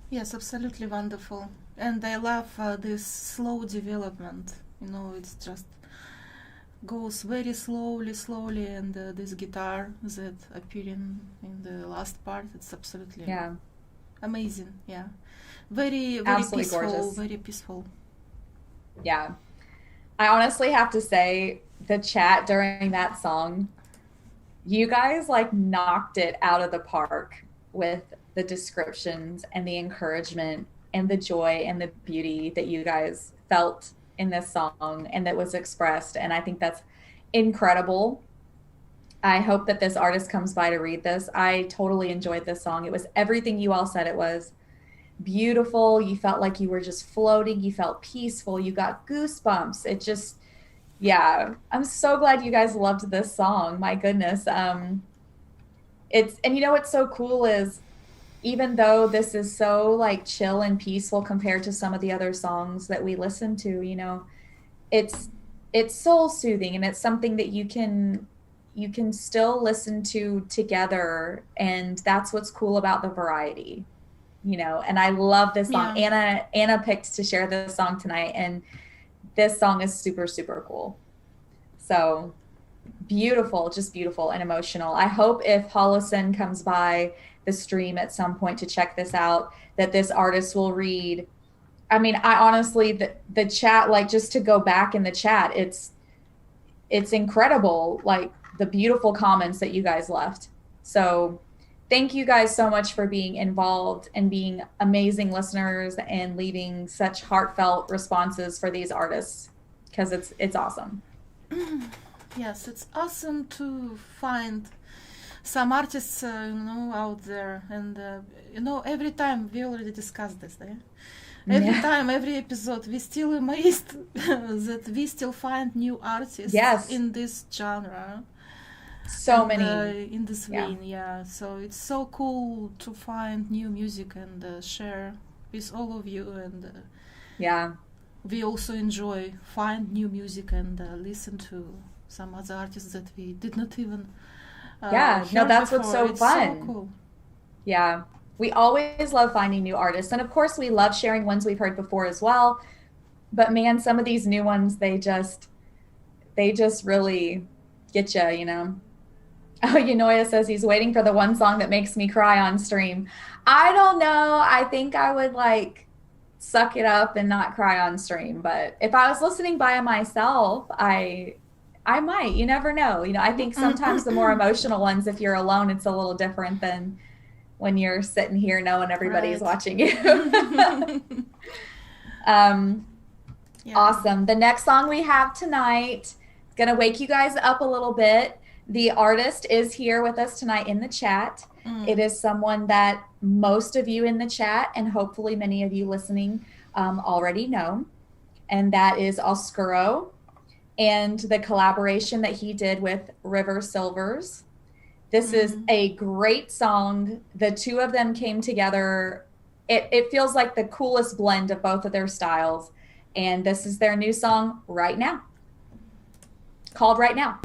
Yes, absolutely wonderful. And I love this slow development. You know, it's just goes very slowly, and this guitar that appearing in the last part, it's absolutely amazing. Yeah, very Absolutely peaceful, gorgeous. very peaceful. Yeah, I honestly have to say the chat during that song, you guys like knocked it out of the park with the descriptions and the encouragement and the joy and the beauty that you guys felt in this song and that was expressed. And I think that's incredible. I hope that this artist comes by to read this. I totally enjoyed this song. It was everything you all said it was. Beautiful. You felt like you were just floating. You felt peaceful. You got goosebumps. It just, yeah, I'm so glad you guys loved this song. My goodness. And you know what's so cool is even though this is so like chill and peaceful compared to some of the other songs that we listen to, you know, it's soul soothing, and it's something that you can still listen to together, and that's what's cool about the variety, you know. And I love this song. Anna picked to share this song tonight, and this song is super, super cool. So beautiful, just beautiful and emotional. I hope if Holocen comes by the stream at some point to check this out, that this artist will read. I mean, I honestly, the chat, like just to go back in the chat, it's incredible, like the beautiful comments that you guys left. So thank you guys so much for being involved and being amazing listeners and leaving such heartfelt responses for these artists, because it's awesome. Yes, it's awesome to find some artists, out there, and every time we already discussed this, eh? Every time, every episode, we still amazed that we still find new artists in this genre. So many in this vein, So it's so cool to find new music and share with all of you, and we also enjoy find new music and listen to some other artists that we did not even that's before. what's so it's fun. So cool. Yeah, we always love finding new artists, and of course we love sharing ones we've heard before as well. But man, some of these new ones, they just really get you. Oh, Unoya says he's waiting for the one song that makes me cry on stream. I don't know. I think I would suck it up and not cry on stream. But if I was listening by myself, I might. You never know. I think sometimes the more emotional ones, if you're alone, it's a little different than when you're sitting here knowing everybody's watching you. Awesome. The next song we have tonight is going to wake you guys up a little bit. The artist is here with us tonight in the chat. It is someone that most of you in the chat, and hopefully many of you listening, already know. And that is Oscuro, and the collaboration that he did with Riversilvers. This is a great song. The two of them came together. It feels like the coolest blend of both of their styles. And this is their new song, Right Now, called Right Now.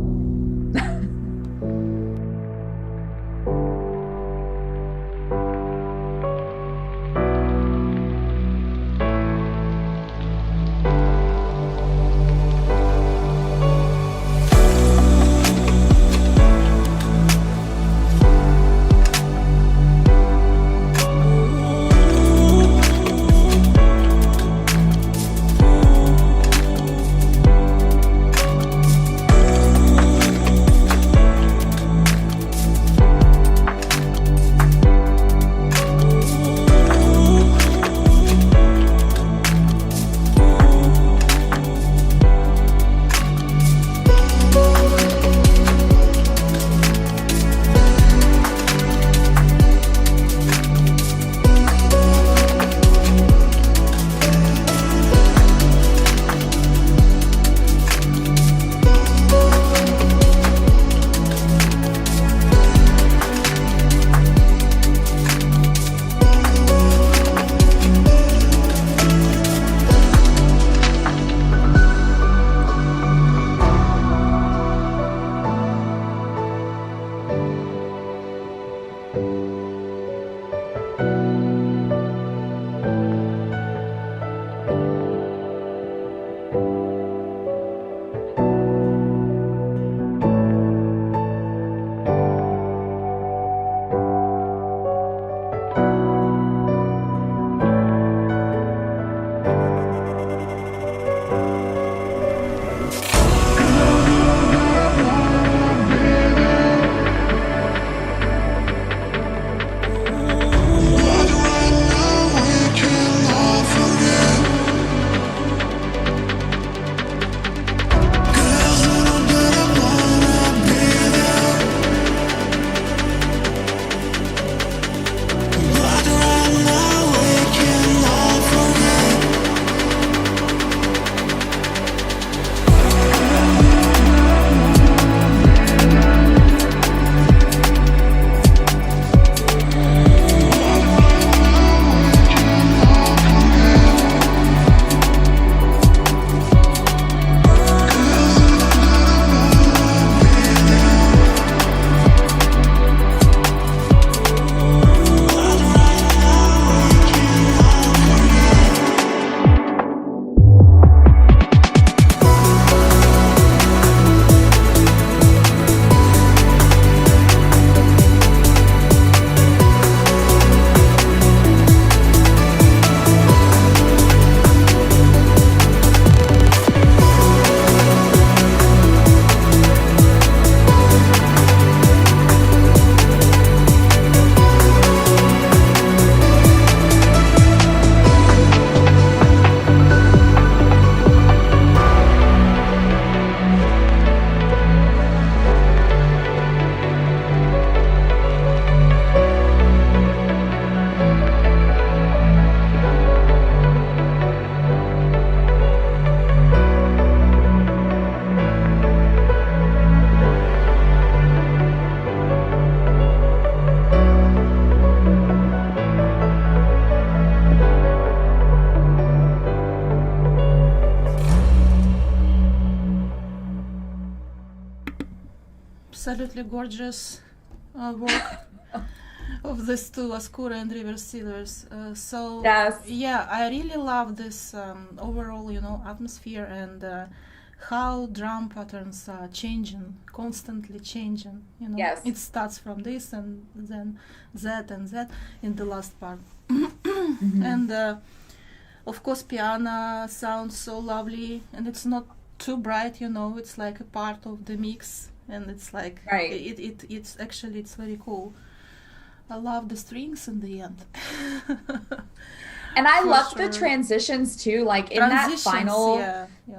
absolutely gorgeous work of these two, Oscuro and Riversilvers. So Yes. yeah, I really love this overall, atmosphere and how drum patterns are changing, constantly changing. Yes. It starts from this and then that and that in the last part. And of course, piano sounds so lovely, and it's not too bright. It's like a part of the mix, and it's like Right. It's actually it's very cool. I love the strings in the end. And I For loved sure. the transitions too, like in that Transitions, final.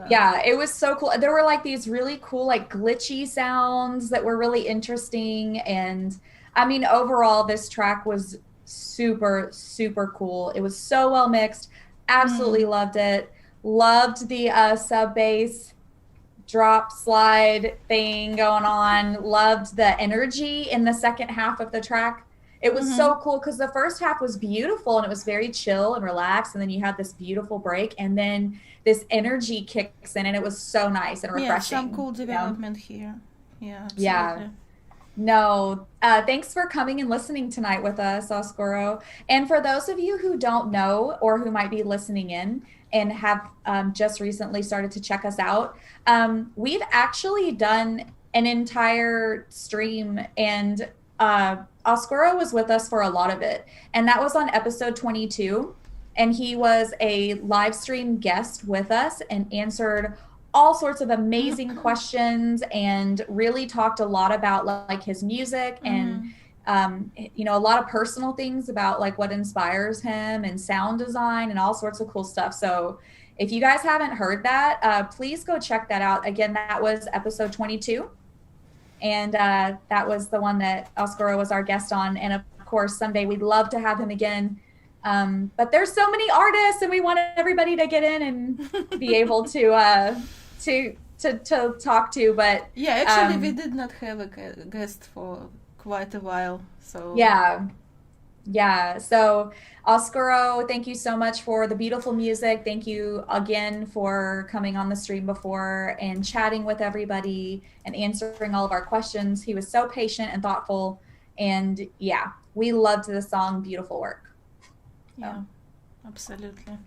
Yeah, it was so cool. There were like these really cool, like glitchy sounds that were really interesting. And I mean, overall, this track was super, super cool. It was so well mixed. Absolutely loved it. Loved the sub bass drop slide thing going on. Loved the energy in the second half of the track. It was so cool because the first half was beautiful and it was very chill and relaxed. And then you had this beautiful break and then this energy kicks in and it was so nice and refreshing. Yeah, some cool development here. Yeah, absolutely. Yeah. No, thanks for coming and listening tonight with us, Oscuro. And for those of you who don't know or who might be listening in and have just recently started to check us out, we've actually done an entire stream and Oscuro was with us for a lot of it. And that was on episode 22. And he was a live stream guest with us and answered all sorts of amazing questions and really talked a lot about like his music and a lot of personal things about like what inspires him and sound design and all sorts of cool stuff. So if you guys haven't heard that, please go check that out. Again, that was episode 22. And that was the one that Oscuro was our guest on. And of course, someday we'd love to have him again. But there's so many artists and we want everybody to get in and be able to talk to, but yeah, actually we did not have a guest for quite a while, so yeah. So Oscuro, thank you so much for the beautiful music. Thank you again for coming on the stream before and chatting with everybody and answering all of our questions. He was so patient and thoughtful, and yeah, we loved the song Beautiful Work. Yeah, absolutely.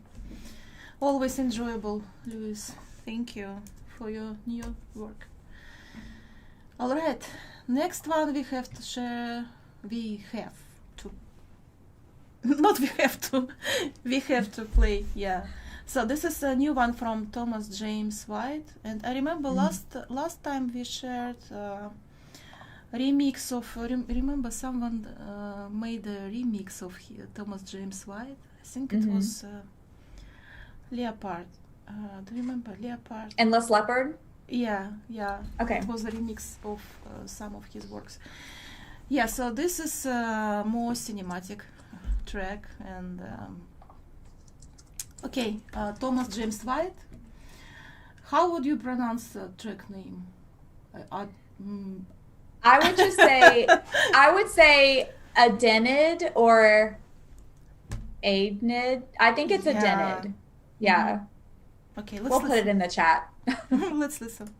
Always enjoyable, Louise. Thank you for your new work. All right, next one we have to share. We have to play. Yeah. So this is a new one from Thomas James White, and I remember last time we shared remix of. Remember someone made a remix of Thomas James White. I think it was Leopard. Do you remember Leopard? Endless Leopard? Yeah. Okay. It was a remix of some of his works. Yeah, so this is a more cinematic track. And Thomas James White. How would you pronounce the track name? I would just say, Adenydd or Adenydd. I think it's Adenydd. Yeah. Okay, we'll put it in the chat. Let's listen.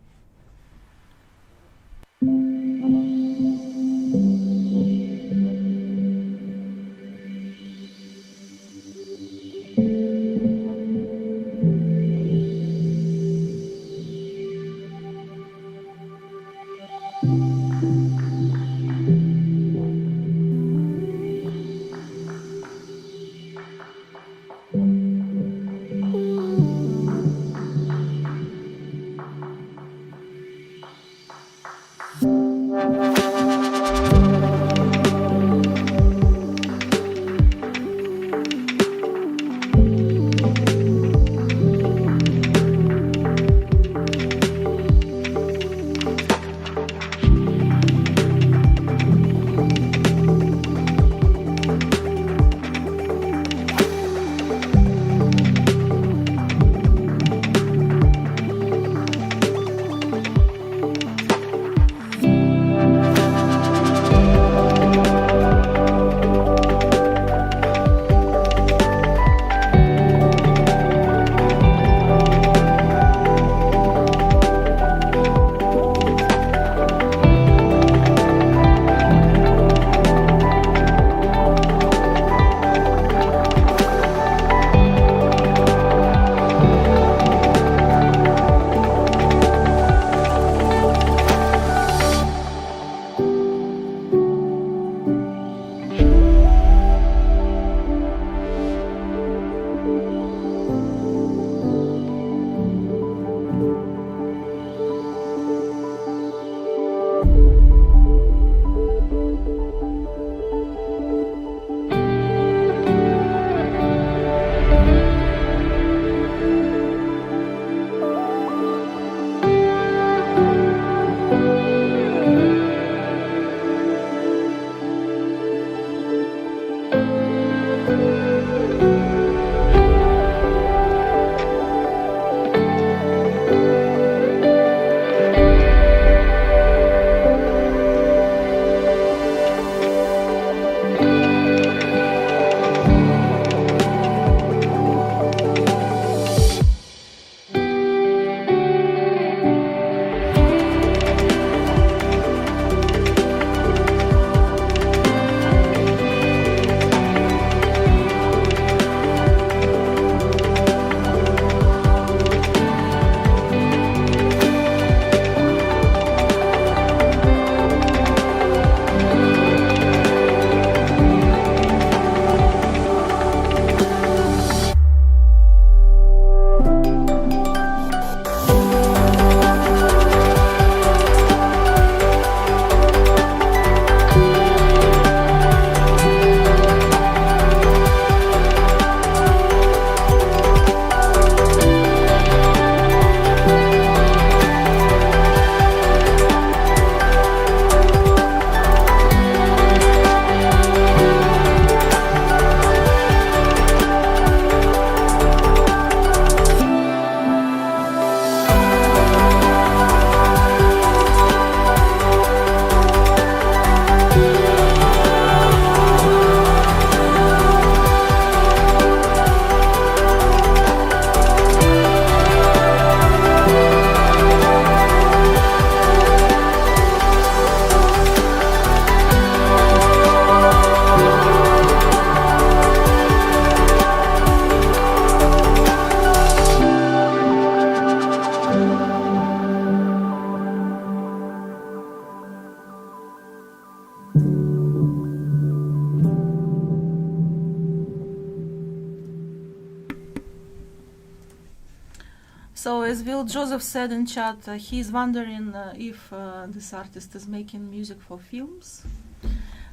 as Will Joseph said in chat, he's wondering if this artist is making music for films.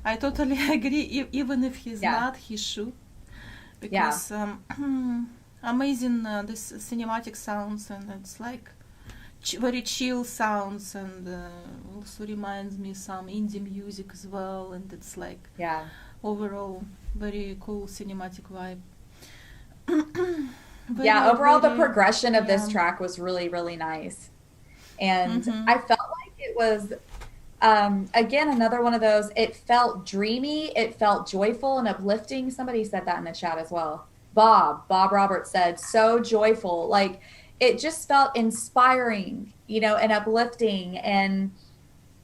I totally agree. Even if he's not, he should, because amazing this cinematic sounds, and it's like very chill sounds, and also reminds me some indie music as well, and it's like overall very cool cinematic vibe. Overall the progression of this track was really, really nice, and I felt like it was again another one of those, it felt dreamy, it felt joyful and uplifting. Somebody said that in the chat as well. Bob Roberts said, so joyful, like it just felt inspiring, you know, and uplifting, and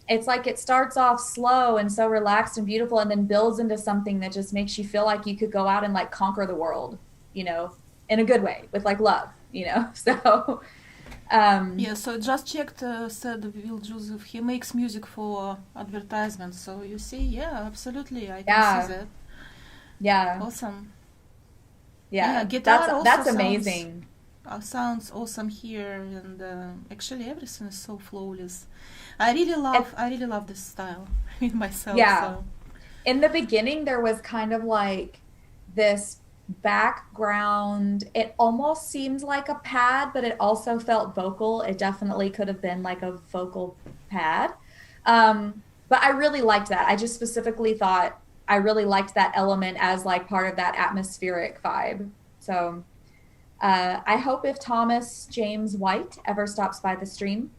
it's like it starts off slow and so relaxed and beautiful, and then builds into something that just makes you feel like you could go out and like conquer the world, you know, in a good way, with like love, you know. So so just checked, said Will Joseph, he makes music for advertisement. So you see, absolutely, I can see that. Awesome. Guitar that's amazing. Sounds awesome here, and actually everything is so flawless. I really love this style myself. So. In the beginning, there was kind of like this background. It almost seemed like a pad, but it also felt vocal. It definitely could have been like a vocal pad. But I really liked that. I just specifically thought I really liked that element as like part of that atmospheric vibe. So I hope if Thomas James White ever stops by the stream,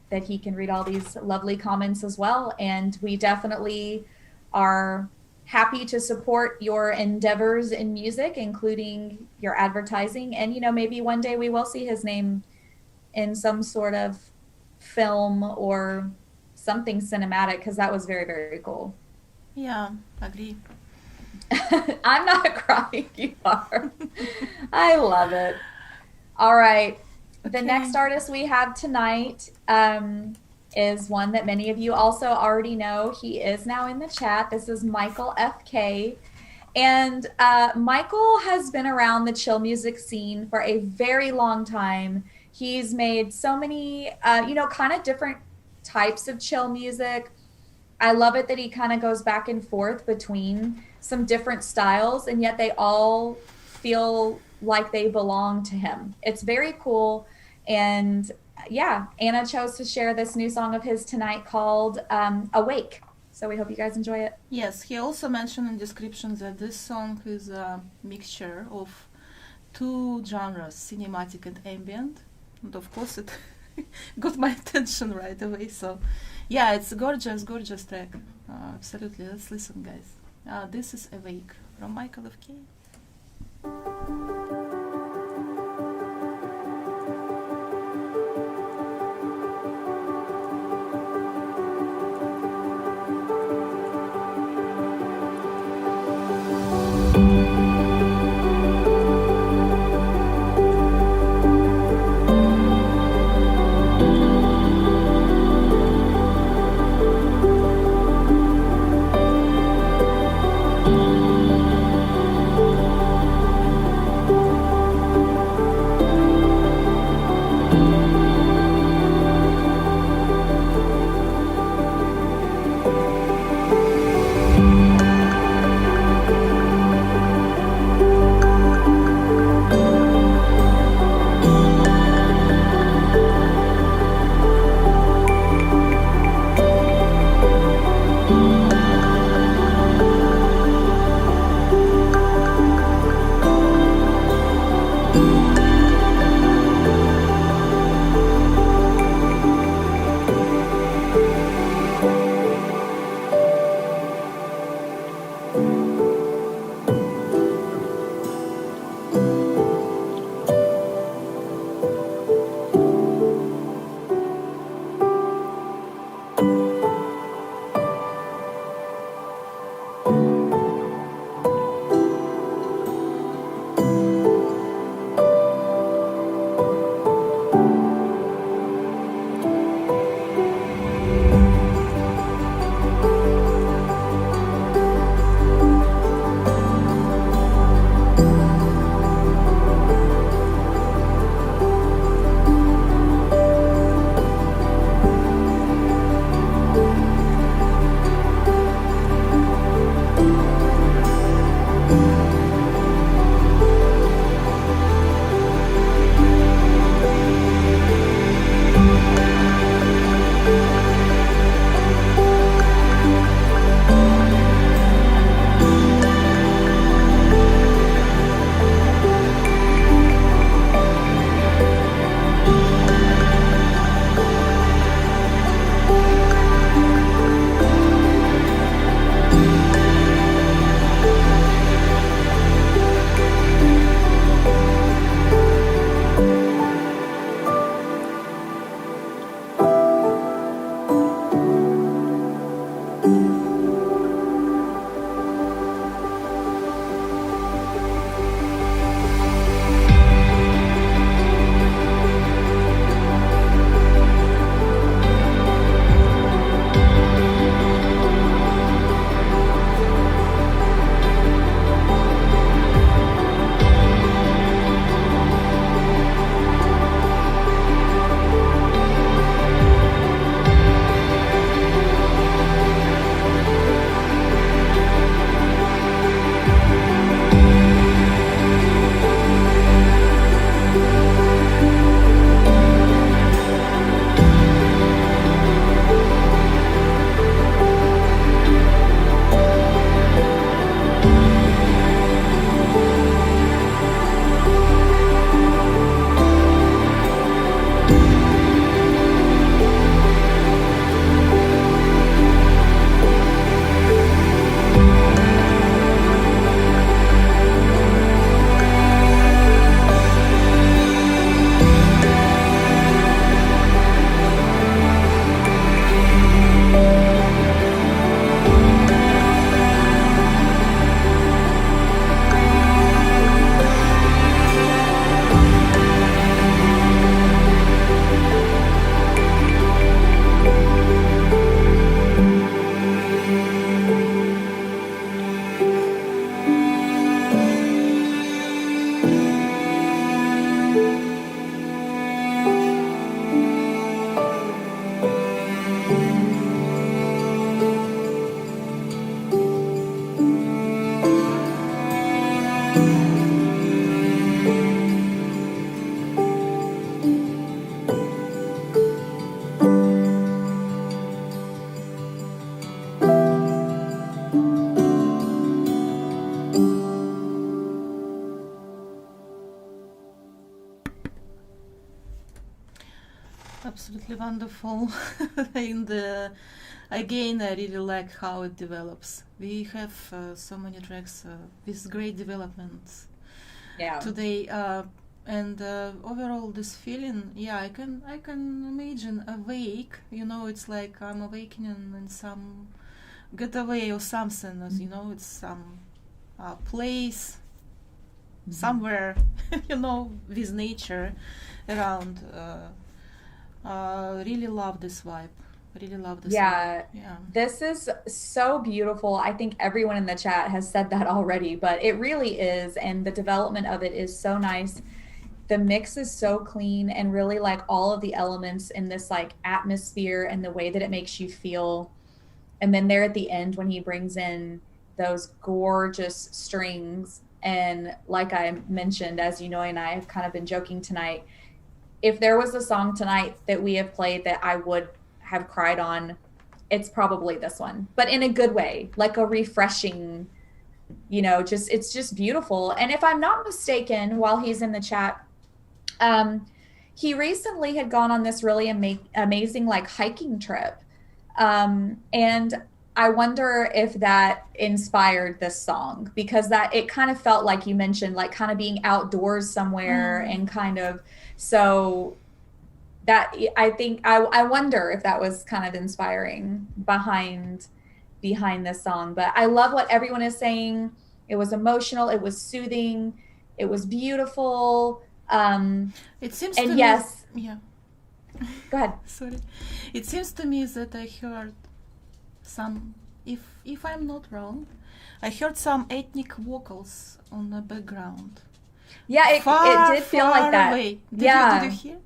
that he can read all these lovely comments as well. And we definitely are happy to support your endeavors in music, including your advertising. And, you know, maybe one day we will see his name in some sort of film or something cinematic, because that was very, very cool. Yeah, agree. I'm not crying, you are. I love it. All right. The next artist we have tonight is one that many of you also already know. He is now in the chat. This is Michael FK. And Michael has been around the chill music scene for a very long time. He's made so many, kind of different types of chill music. I love it that he kind of goes back and forth between some different styles, and yet they all feel like they belong to him. It's very cool. And Anna chose to share this new song of his tonight called Awake. So we hope you guys enjoy it. Yes, he also mentioned in description that this song is a mixture of two genres, cinematic and ambient. And of course it got my attention right away. So it's a gorgeous track. Absolutely. Let's listen, guys. This is Awake from Michael FK. absolutely wonderful. In the again, I really like how it develops. We have so many tracks with great developments today, and overall this feeling. Yeah, I can imagine awake. You know, it's like I'm awakening in some getaway or something. As you know, it's some place somewhere. You know, with nature around. Really love this vibe. Really love this vibe. Yeah. This is so beautiful. I think everyone in the chat has said that already, but it really is. And the development of it is so nice. The mix is so clean, and really like all of the elements in this like atmosphere and the way that it makes you feel. And then there at the end when he brings in those gorgeous strings, and like I mentioned, as you know, and I have kind of been joking tonight, if there was a song tonight that we have played that I would have cried on, it's probably this one, but in a good way, like a refreshing, you know, just, it's just beautiful. And if I'm not mistaken, while he's in the chat, he recently had gone on this really amazing like hiking trip. And I wonder if that inspired this song, because that it kind of felt like you mentioned, like kind of being outdoors somewhere and kind of, so that I think I wonder if that was kind of inspiring behind this song. But I love what everyone is saying. It was emotional, it was soothing, it was beautiful. It seems and to yes, me, yeah. Go ahead. Sorry. It seems to me that I heard some, if I'm not wrong, I heard some ethnic vocals on the background. Yeah, it did feel like that. Away. Did you hear?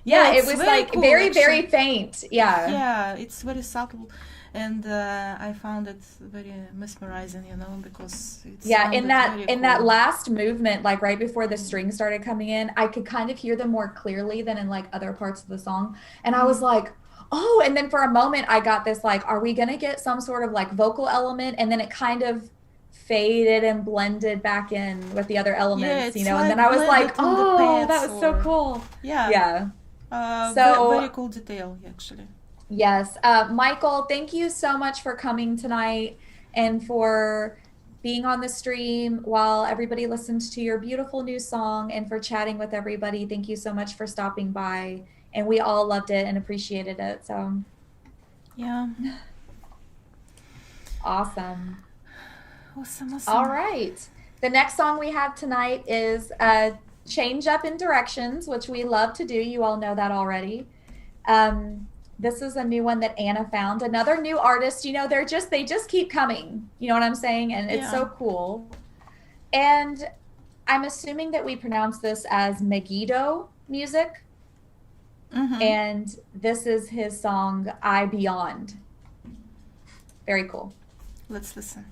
Yeah, it was like cool, very, actually. very faint. Yeah. Yeah, it's very subtle. And I found it very mesmerizing, you know, because it's in that last movement, like right before the strings started coming in, I could kind of hear them more clearly than in like other parts of the song. And I was like, oh, and then for a moment I got this like, are we gonna get some sort of like vocal element? And then it kind of faded and blended back in with the other elements, you know, like, and then I was like, oh, that was so cool. Yeah. So very cool detail, actually. Yes. Michael, thank you so much for coming tonight and for being on the stream while everybody listens to your beautiful new song, and for chatting with everybody. Thank you so much for stopping by, and we all loved it and appreciated it. So yeah. Awesome. All right. The next song we have tonight is Change Up in Directions, which we love to do. You all know that already. This is a new one that Anna found. Another new artist, you know, they just keep coming. You know what I'm saying? And it's so cool. And I'm assuming that we pronounce this as Megiddo music. And this is his song, I Beyond. Very cool. Let's listen.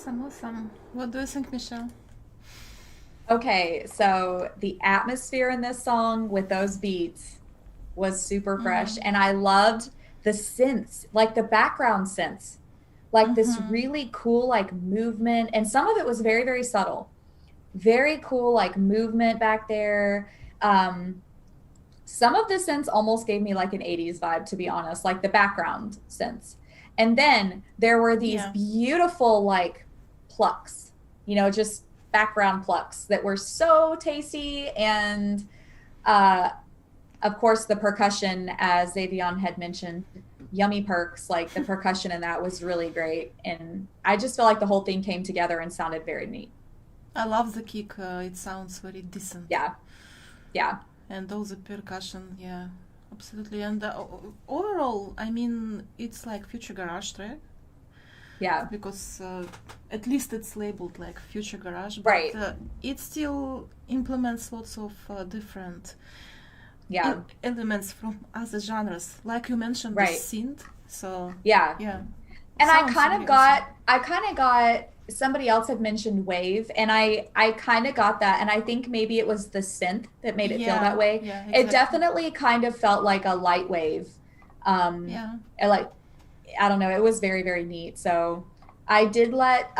Awesome. What do you think, Michelle? Okay, so the atmosphere in this song with those beats was super fresh. And I loved the synths, like the background synths, like this really cool, like movement. And some of it was very, very subtle. Very cool, like movement back there. Some of the synths almost gave me like an 80s vibe, to be honest, like the background synths. And then there were these beautiful like plucks, you know, just background plucks that were so tasty. And of course the percussion, as Aviate had mentioned, yummy perks, like the percussion in that was really great. And I just feel like the whole thing came together and sounded very neat. I love the kick. It sounds very decent. Yeah. And all the percussion, absolutely. And overall, I mean, it's like future garage track. Yeah. Because at least it's labeled like future garage. But, right. It still implements lots of different elements from other genres. Like you mentioned, the synth. So yeah. And I kind of got somebody else had mentioned wave, and I kind of got that, and I think maybe it was the synth that made it feel that way. Yeah, exactly. It definitely kind of felt like a light wave. Like, I don't know, it was very, very neat. So I did let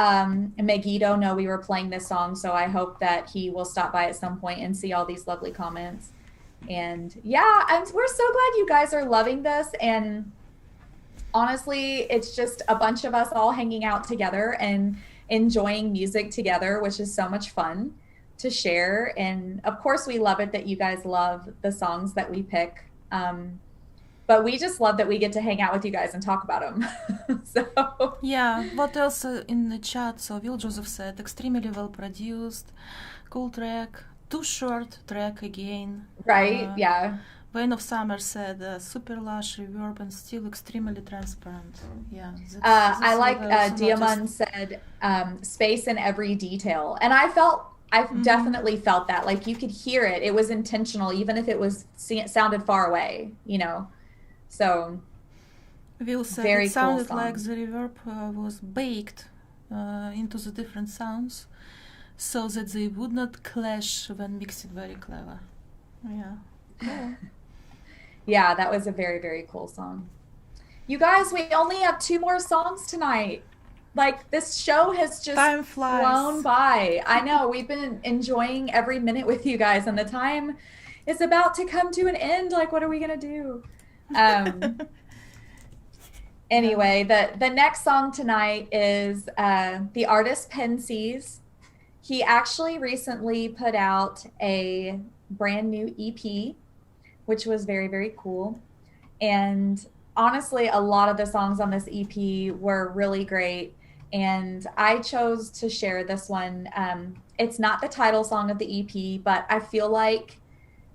Megiddo know we were playing this song, so I hope that he will stop by at some point and see all these lovely comments. And we're so glad you guys are loving this. And honestly, it's just a bunch of us all hanging out together and enjoying music together, which is so much fun to share. And of course we love it that you guys love the songs that we pick, but we just love that we get to hang out with you guys and talk about them. What else in the chat? So Will Joseph said extremely well produced, cool track, too short track again, right? Wane of Summer said super lush reverb and still extremely transparent. I like Diamond said space in every detail, and I definitely felt that, like you could hear it. It was intentional, even if it sounded far away, you know. So Will said it sounded like the reverb was baked into the different sounds so that they would not clash when mixed. Very clever. Cool. Yeah, that was a very, very cool song. You guys, we only have 2 more songs tonight. Like, this show has just flown by. I know, we've been enjoying every minute with you guys, and the time is about to come to an end. Like, what are we going to do? Anyway, the next song tonight is the artist Pensees. He actually recently put out a brand new EP, which was very, very cool. And honestly, a lot of the songs on this EP were really great. And I chose to share this one. It's not the title song of the EP, but I feel like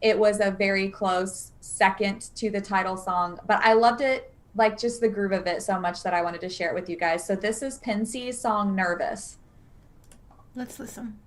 it was a very close second to the title song. But I loved it, like just the groove of it so much that I wanted to share it with you guys. So this is Pensees' song Nervous. Let's listen.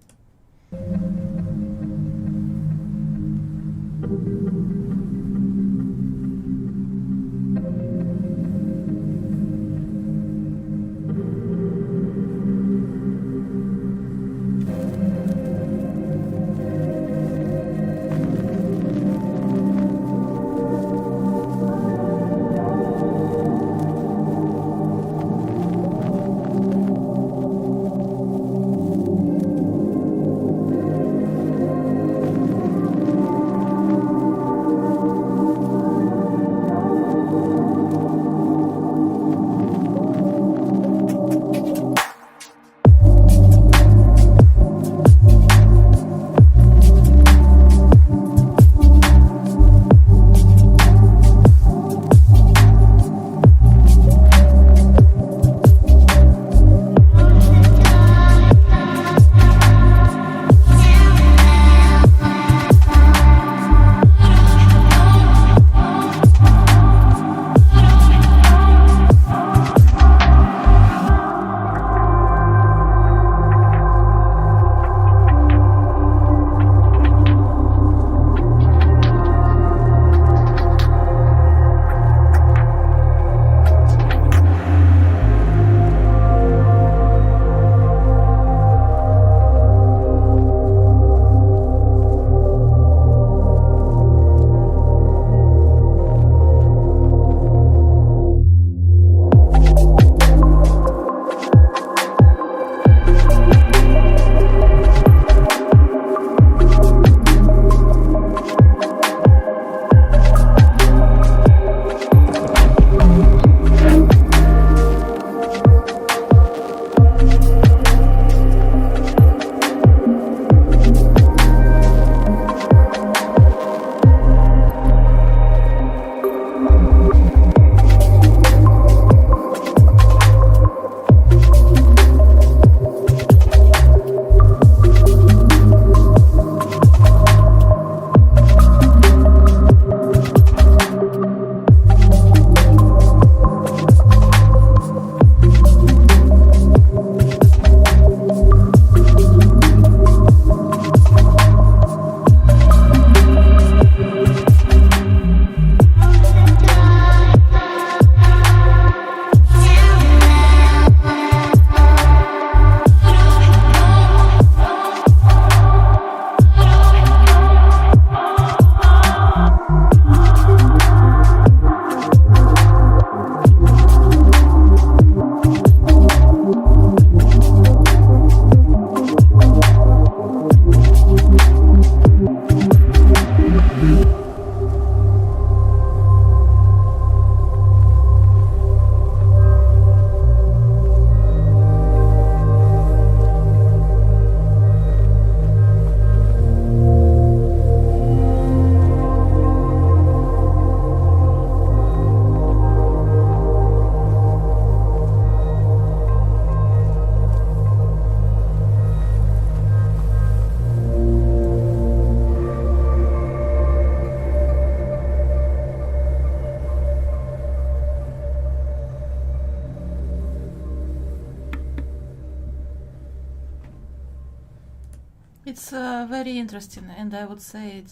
very interesting, and I would say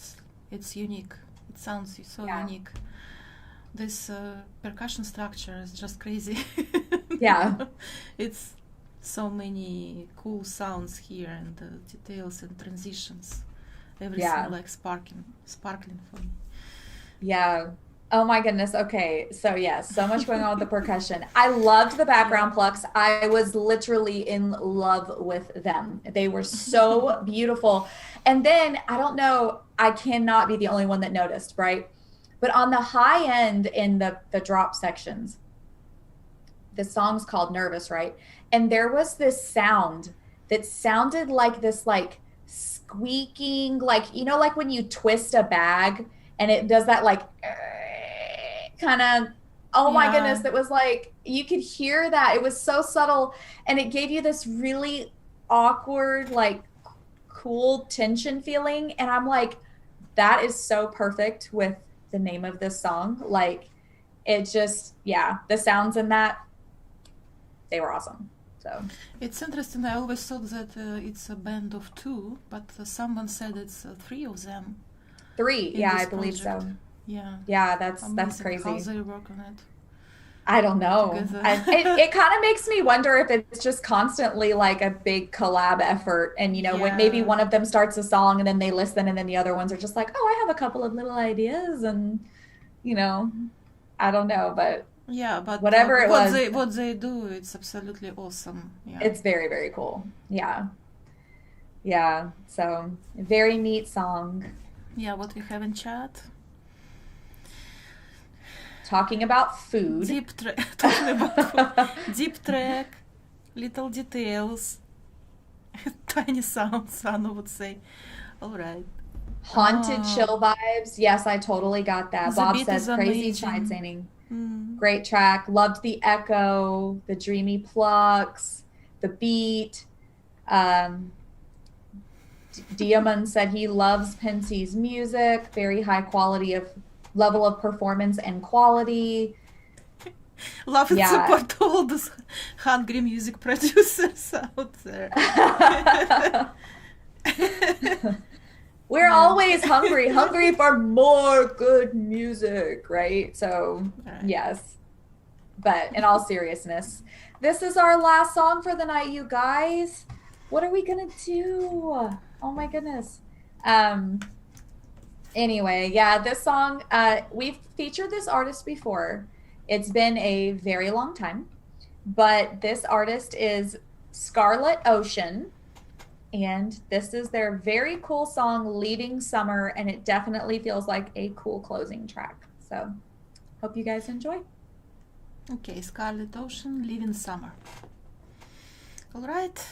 it's unique. It sounds so unique. This percussion structure is just crazy. Yeah. It's so many cool sounds here, and details and transitions. Everything like sparkling for me. Yeah. Oh my goodness. Okay. So so much going on with the percussion. I loved the background plucks. I was literally in love with them. They were so beautiful. And then I don't know, I cannot be the only one that noticed, right? But on the high end in the drop sections, the song's called Nervous, right? And there was this sound that sounded like this like squeaking, like, you know, like when you twist a bag and it does that like kind of, oh my goodness, that was like, you could hear that. It was so subtle, and it gave you this really awkward, like cool tension feeling. And I'm like, that is so perfect with the name of this song. Like, it just, the sounds in that, they were awesome. So it's interesting. I always thought that it's a band of 2, but someone said it's 3 of them. 3, I believe so. Yeah, that's crazy. How they work on it? I don't know. It kind of makes me wonder if it's just constantly like a big collab effort, and when maybe one of them starts a song and then they listen, and then the other ones are just like, oh, I have a couple of little ideas, and I don't know, but but whatever it was, what they do, it's absolutely awesome. It's very, very cool. So very neat song. What we have in chat. Talking about food. Talking about food. Deep track, little details, tiny sounds, Anna would say. All right. Haunted chill vibes. Yes, I totally got that. Bob says crazy chide singing. Great track. Loved the echo, the dreamy plucks, the beat. Diamond said he loves Pensees music. Very high quality of level of performance and quality. Love and support all those hungry music producers out there. We're always hungry for more good music, right? So, yes. But in all seriousness, this is our last song for the night, you guys. What are we going to do? Oh my goodness. Anyway, this song, we've featured this artist before. It's been a very long time, but this artist is Scarlet Ocean, and this is their very cool song, Leaving Summer, and it definitely feels like a cool closing track. So, hope you guys enjoy. Okay, Scarlet Ocean, Leaving Summer. All right.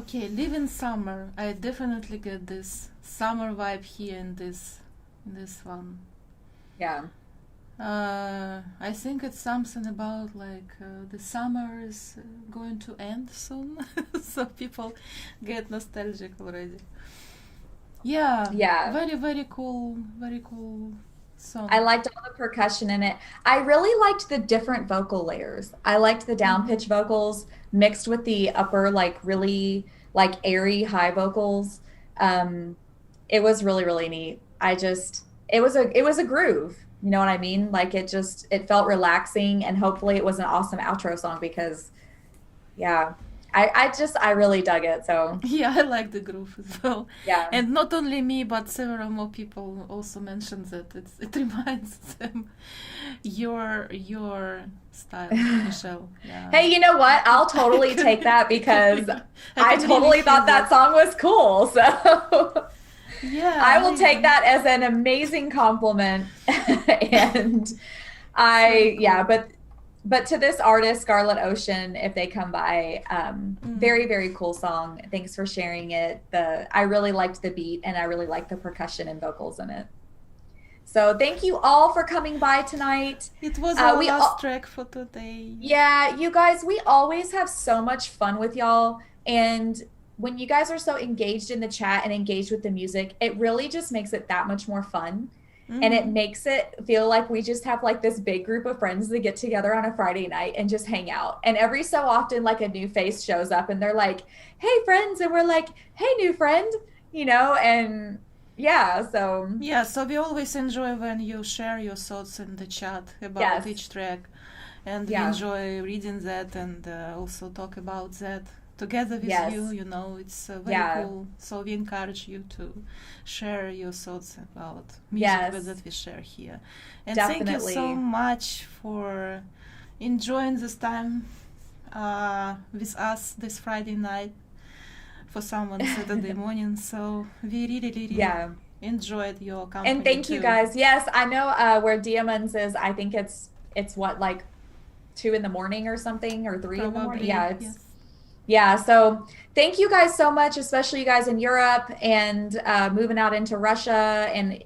Okay, live in summer. I definitely get this summer vibe here in this one. Yeah. I think it's something about like the summer is going to end soon, so people get nostalgic already. Yeah. Yeah. Very cool song. I liked all the percussion in it. I really liked the different vocal layers. I liked the down pitch vocals mixed with the upper, like really like airy high vocals. It was really neat. It was a groove. You know what I mean? Like it felt relaxing, and hopefully it was an awesome outro song because, yeah, I really dug it. So yeah, I like the groove as well. Yeah, and not only me, but several more people also mentioned that it reminds them your style, Michelle. Yeah. Hey, you know what? I'll totally take that because I totally thought that song was cool. So. Yeah, I will take that as an amazing compliment. And but to this artist, Scarlet Ocean, if they come by, very cool song. Thanks for sharing it. I really liked the beat, and I really liked the percussion and vocals in it. So thank you all for coming by tonight. It was our last track for today. Yeah, you guys, we always have so much fun with y'all, and when you guys are so engaged in the chat and engaged with the music, it really just makes it that much more fun. And it makes it feel like we just have like this big group of friends that get together on a Friday night and just hang out. And every so often, like a new face shows up and they're like, hey friends. And we're like, hey new friend, and yeah, so. Yeah, so we always enjoy when you share your thoughts in the chat about each track. And we enjoy reading that and also talk about that together with you, it's very cool. So we encourage you to share your thoughts about music that we share here. And thank you so much for enjoying this time with us this Friday night, for someone Saturday morning. So we really enjoyed your company. And thank you guys. Yes, I know where Diamonds is, I think it's what, like 2 a.m. or something, or 3 a.m. Yeah, it's Yeah, so thank you guys so much, especially you guys in Europe and moving out into Russia and,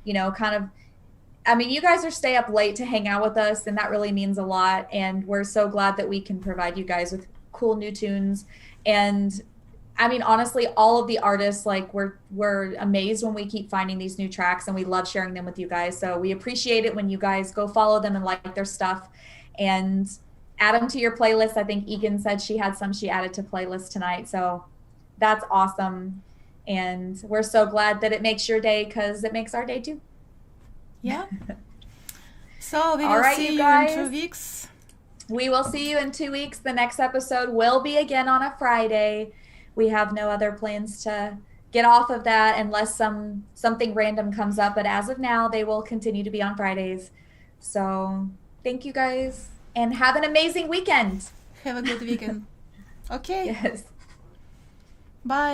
you guys are stay up late to hang out with us, and that really means a lot. And we're so glad that we can provide you guys with cool new tunes. And honestly, all of the artists, like we're amazed when we keep finding these new tracks, and we love sharing them with you guys. So we appreciate it when you guys go follow them and like their stuff and add them to your playlist. I think Egan said she had some she added to playlist tonight. So that's awesome. And we're so glad that it makes your day, because it makes our day too. Yeah. So we will see you in 2 weeks. We will see you in 2 weeks. The next episode will be again on a Friday. We have no other plans to get off of that unless something random comes up. But as of now, they will continue to be on Fridays. So thank you guys. And have an amazing weekend. Have a good weekend. Okay. Yes. Bye.